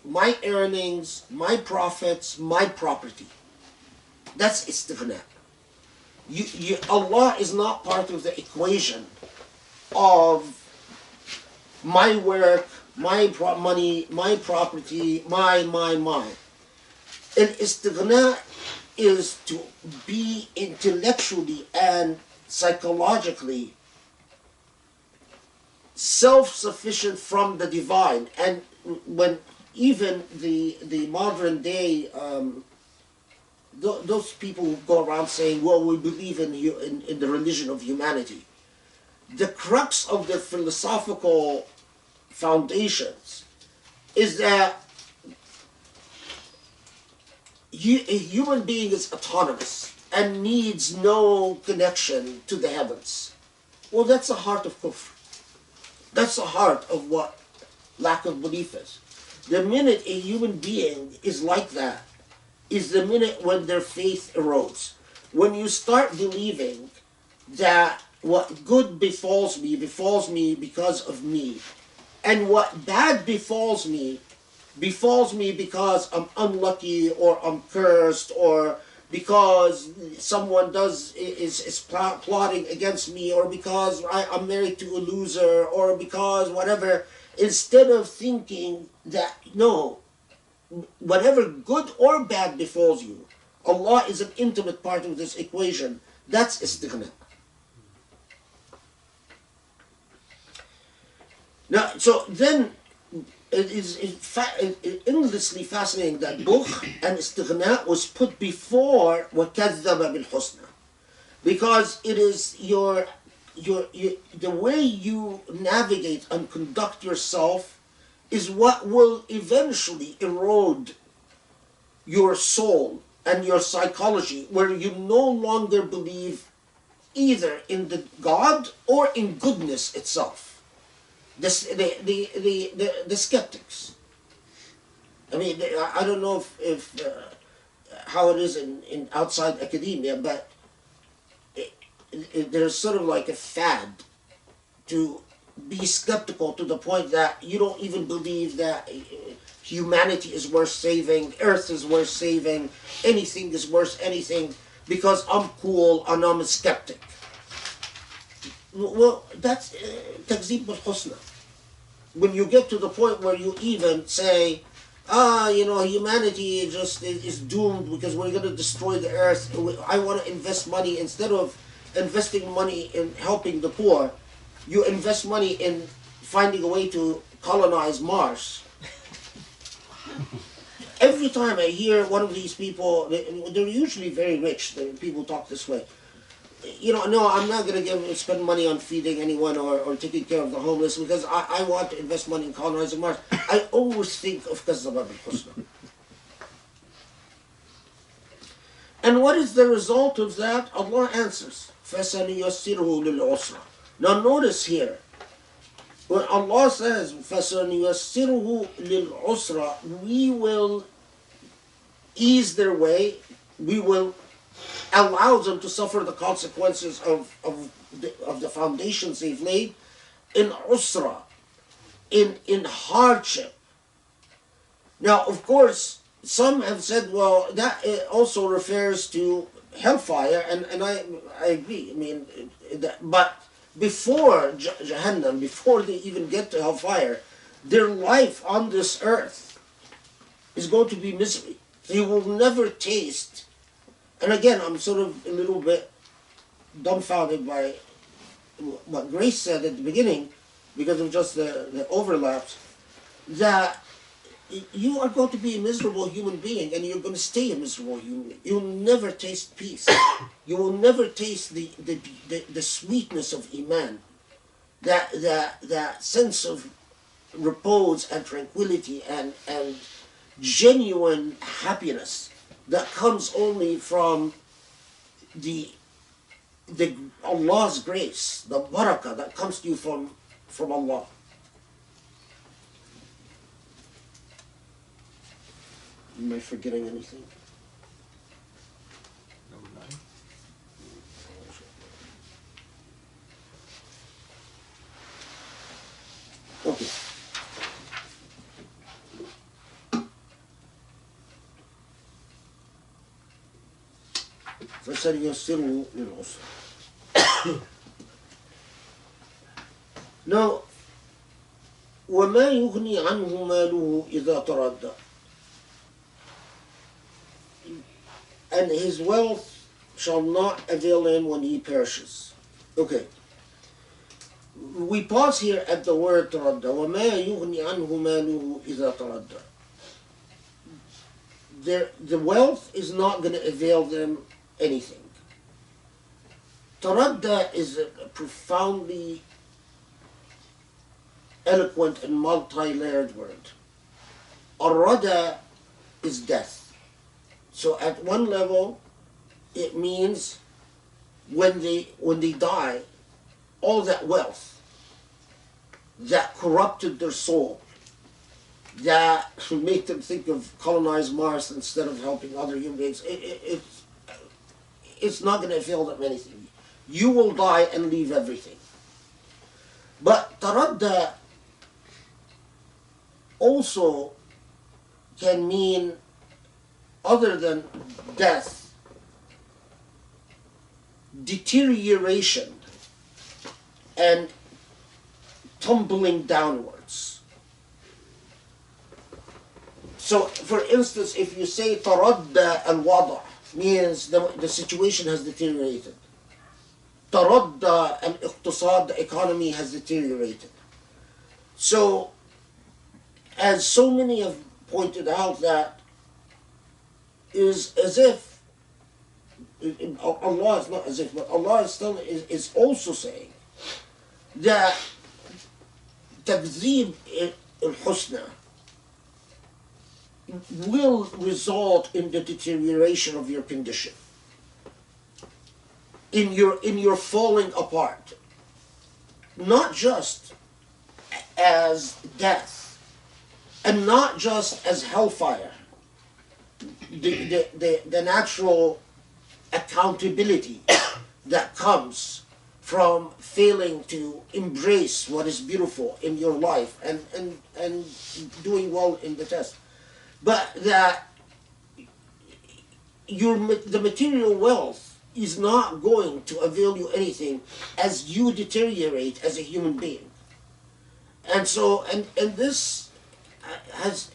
my earnings, my profits, my property. That's istighna. Allah is not part of the equation of my work, my money, my property, my. And istighna is to be intellectually and psychologically self-sufficient from the divine. And when even the modern day, those people who go around saying, well, we believe in the religion of humanity, the crux of their philosophical foundations is that a human being is autonomous and needs no connection to the heavens. Well, that's the heart of kufr. That's the heart of what lack of belief is. The minute a human being is like that is the minute when their faith erodes. When you start believing that what good befalls me because of me, and what bad befalls me because I'm unlucky or I'm cursed or because someone is plotting against me or because I'm married to a loser or because whatever, instead of thinking that no, whatever good or bad befalls you, Allah is an intimate part of this equation. That's istighna. Now, so then it is endlessly fascinating that bukh and istighna was put before وَكَذَّبَ بِالْحُسْنَى, because it is the way you navigate and conduct yourself is what will eventually erode your soul and your psychology, where you no longer believe either in the God or in goodness itself. The skeptics. I mean, I don't know if how it is in outside academia, but there's sort of like a fad to be skeptical to the point that you don't even believe that humanity is worth saving, Earth is worth saving, anything is worth anything because I'm cool and I'm a skeptic. Well, that's takzib al-husna. When you get to the point where you even say, humanity just is doomed because we're going to destroy the earth. I want to invest money, instead of investing money in helping the poor, you invest money in finding a way to colonize Mars. Every time I hear one of these people, they're usually very rich, people talk this way. No, I'm not going to spend money on feeding anyone or taking care of the homeless because I want to invest money in colonizing Mars. I always think of Kazzab al-Husna. And what is the result of that? Allah answers, فَسَنُيَسِّرُهُ لِلْعُسْرَةِ. Now notice here, when Allah says, فَسَنُيَسِّرُهُ لِلْعُسْرَةِ, we will ease their way, we will allow them to suffer the consequences of the foundations they've laid in usra, in hardship. Now, of course, some have said, well, that also refers to hellfire, and I agree. I mean, but before Jahannam, before they even get to hellfire, their life on this earth is going to be misery. They will never taste. And again, I'm sort of a little bit dumbfounded by what Grace said at the beginning, because of just the overlaps, that you are going to be a miserable human being and you're going to stay a miserable human being. You'll never taste peace. You will never taste the sweetness of Iman, that sense of repose and tranquility and genuine happiness that comes only from the Allah's grace, the barakah that comes to you from Allah. Am I forgetting anything? Number 9. Okay. فَسَنُيَسِّرُهُ لِلْعُسْرَةِ. Now, وَمَا يُغْنِي عَنْهُ مَالُهُ إِذَا تَرَدَّى. And his wealth shall not avail him when he perishes. Okay. We pause here at the word تَرَدَّى. وَمَا يُغْنِي عَنْهُ مَالُهُ إِذَا تَرَدَّى. The wealth is not going to avail them anything. Taradda is a profoundly eloquent and multi-layered word. Arada is death. So at one level, it means when they die, all that wealth that corrupted their soul, that made them think of colonize Mars instead of helping other human beings, it's not going to avail them anything. You will die and leave everything. But taradda also can mean, other than death, deterioration and tumbling downwards. So, for instance, if you say taradda al-wada, means the situation has deteriorated. Taradda al-iqtisad, the economy has deteriorated. So, as so many have pointed out, that is as if, Allah is not as if, but Allah is also saying that takzeeb al-husna will result in the deterioration of your condition, in your falling apart, not just as death, and not just as hellfire, the natural accountability that comes from failing to embrace what is beautiful in your life and doing well in the test, but that the material wealth is not going to avail you anything as you deteriorate as a human being. And so, and this has,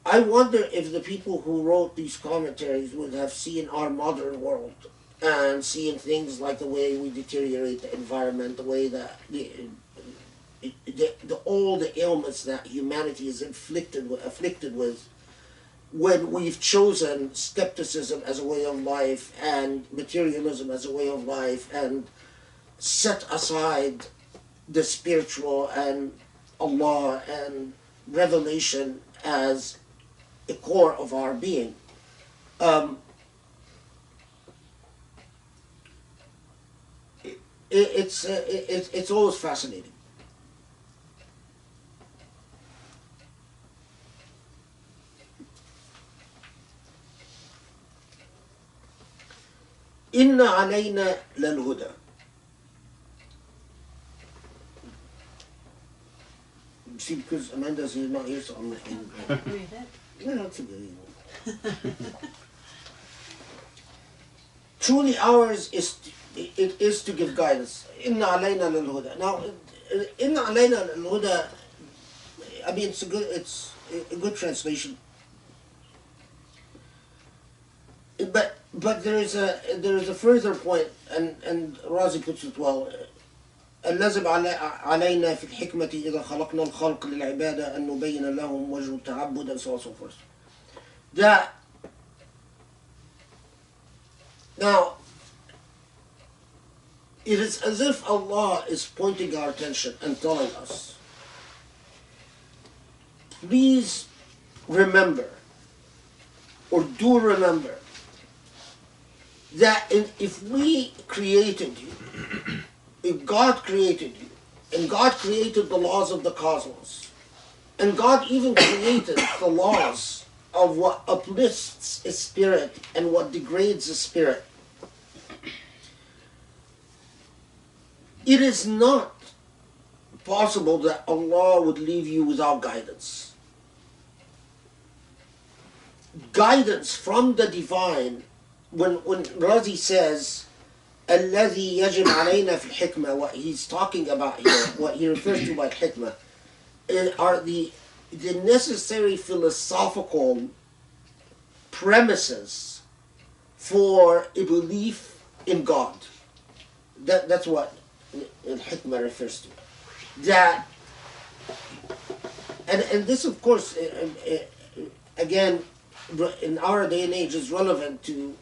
I wonder if the people who wrote these commentaries would have seen our modern world and seen things like the way we deteriorate the environment, the way that all the ailments that humanity is afflicted with, when we've chosen skepticism as a way of life and materialism as a way of life, and set aside the spiritual and Allah and revelation as a core of our being. It's always fascinating. Inna alayna lal huda. See, because Amanda's not here, so I'm not here. Read it. No, that's a good one. Truly ours is to give guidance. Inna alayna lal huda. Now, inna alayna lal huda, I mean, it's a good translation. But there is a further point, and Razi puts it well. اللزم علينا في الحكمة إذا خلقنا الخلق للعبادة أن نبين لهم وجه التعبد, and so on and so forth. That now it is as if Allah is pointing our attention and telling us, please remember, or do remember, that if we created you, if God created you, and God created the laws of the cosmos, and God even created the laws of what uplifts a spirit and what degrades a spirit, it is not possible that Allah would leave you without guidance. Guidance from the divine, when Razi says, الذي يجب علينا في الحكمة, what he's talking about here, what he refers to by hikmah, are the necessary philosophical premises for a belief in God. That's what hikmah refers to. That, and this, of course, again, in our day and age, is relevant to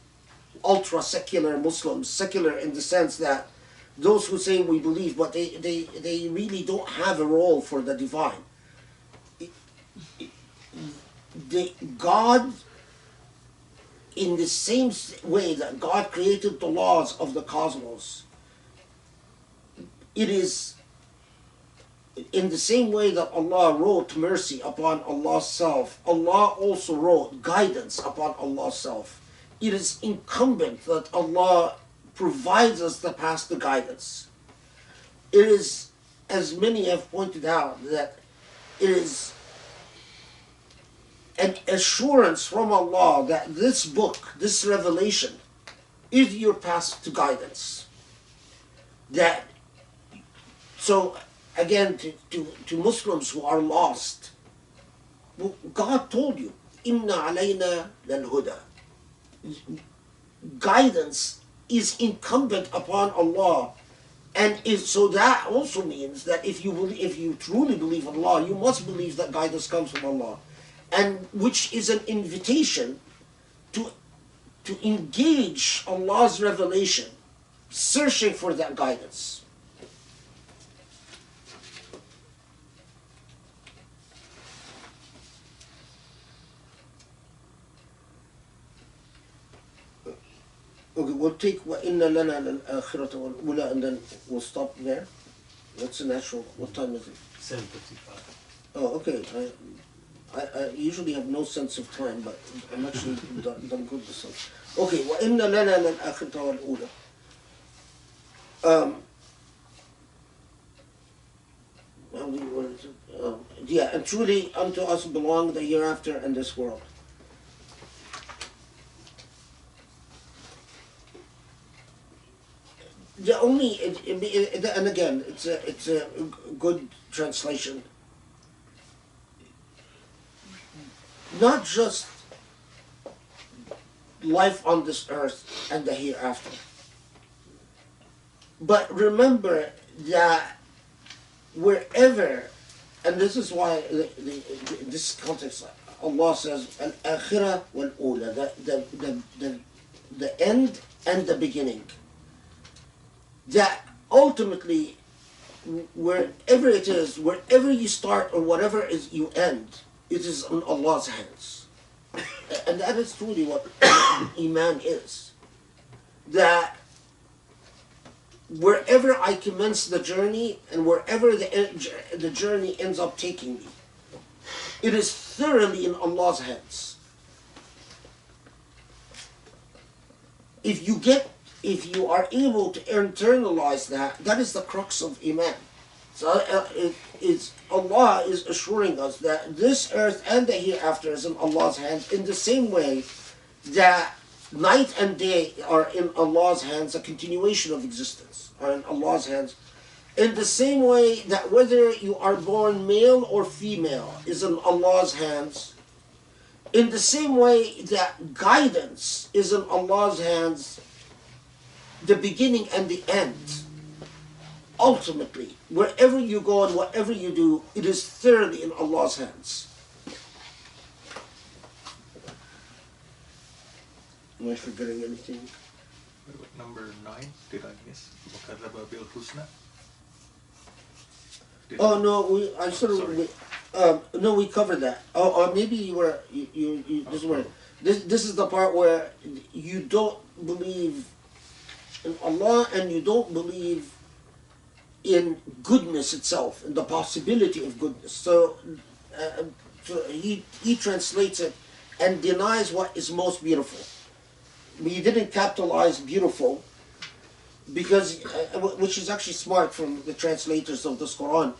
ultra-secular Muslims, secular in the sense that those who say we believe, but they really don't have a role for the divine. God, in the same way that God created the laws of the cosmos, it is in the same way that Allah wrote mercy upon Allah's self, Allah also wrote guidance upon Allah's self. It is incumbent that Allah provides us the path to guidance. It is, as many have pointed out, that it is an assurance from Allah that this book, this revelation, is your path to guidance. That, so again, to Muslims who are lost, God told you, Inna alayna lal huda. Guidance is incumbent upon Allah, and so that also means that if you truly believe in Allah, you must believe that guidance comes from Allah, and which is an invitation to engage Allah's revelation, searching for that guidance. Okay, we'll take وَإِنَّ لَنَا لَلْآخِرَةَ وَالْأُولَى, and then we'll stop there. That's the natural. What time is it? 7:55. Oh, okay. I usually have no sense of time, but I'm actually done good this time. Okay, وَإِنَّ لَنَا لَلْآخِرَةَ وَالْأُولَى. Yeah, and truly unto us belong the hereafter and this world. The only, and again, it's a good translation. Not just life on this earth and the hereafter, but remember that wherever, and this is why this context, Allah says al-akhirah wal-ula, the end and the beginning. That ultimately, wherever it is, wherever you start or whatever is you end, it is in Allah's hands. And that is truly what Iman is. That wherever I commence the journey and wherever the journey ends up taking me, it is thoroughly in Allah's hands. If you are able to internalize that, that is the crux of Iman. So Allah is assuring us that this earth and the hereafter is in Allah's hands, in the same way that night and day are in Allah's hands, a continuation of existence are in Allah's hands. In the same way that whether you are born male or female is in Allah's hands, in the same way that guidance is in Allah's hands, the beginning and the end. Ultimately, wherever you go and whatever you do, it is thoroughly in Allah's hands. Am I forgetting anything? Number 9, did I miss? وَكَذَّبَ بِالْحُسْنَى. Oh no, I sort of no, we covered that. Or maybe you this is the part where you don't believe in Allah and you don't believe in goodness itself, in the possibility of goodness. So he translates it and denies what is most beautiful. He didn't capitalize beautiful because, which is actually smart from the translators of this Qur'an,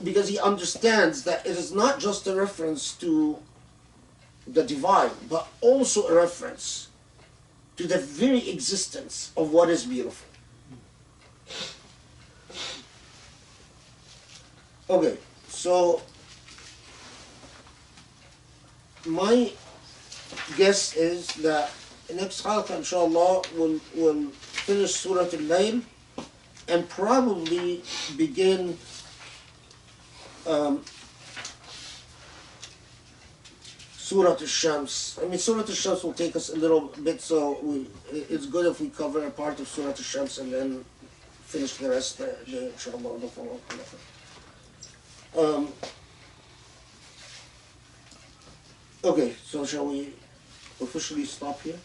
because he understands that it is not just a reference to the divine, but also a reference to the very existence of what is beautiful. Okay, so my guess is that next Halaqa, insha'Allah, will finish Surah Layl and probably begin Surah Al-Shams. I mean, Surah Al-Shams will take us a little bit, so it's good if we cover a part of Surah Al-Shams and then finish the rest, inshallah, the following halaqa. Okay, so shall we officially stop here?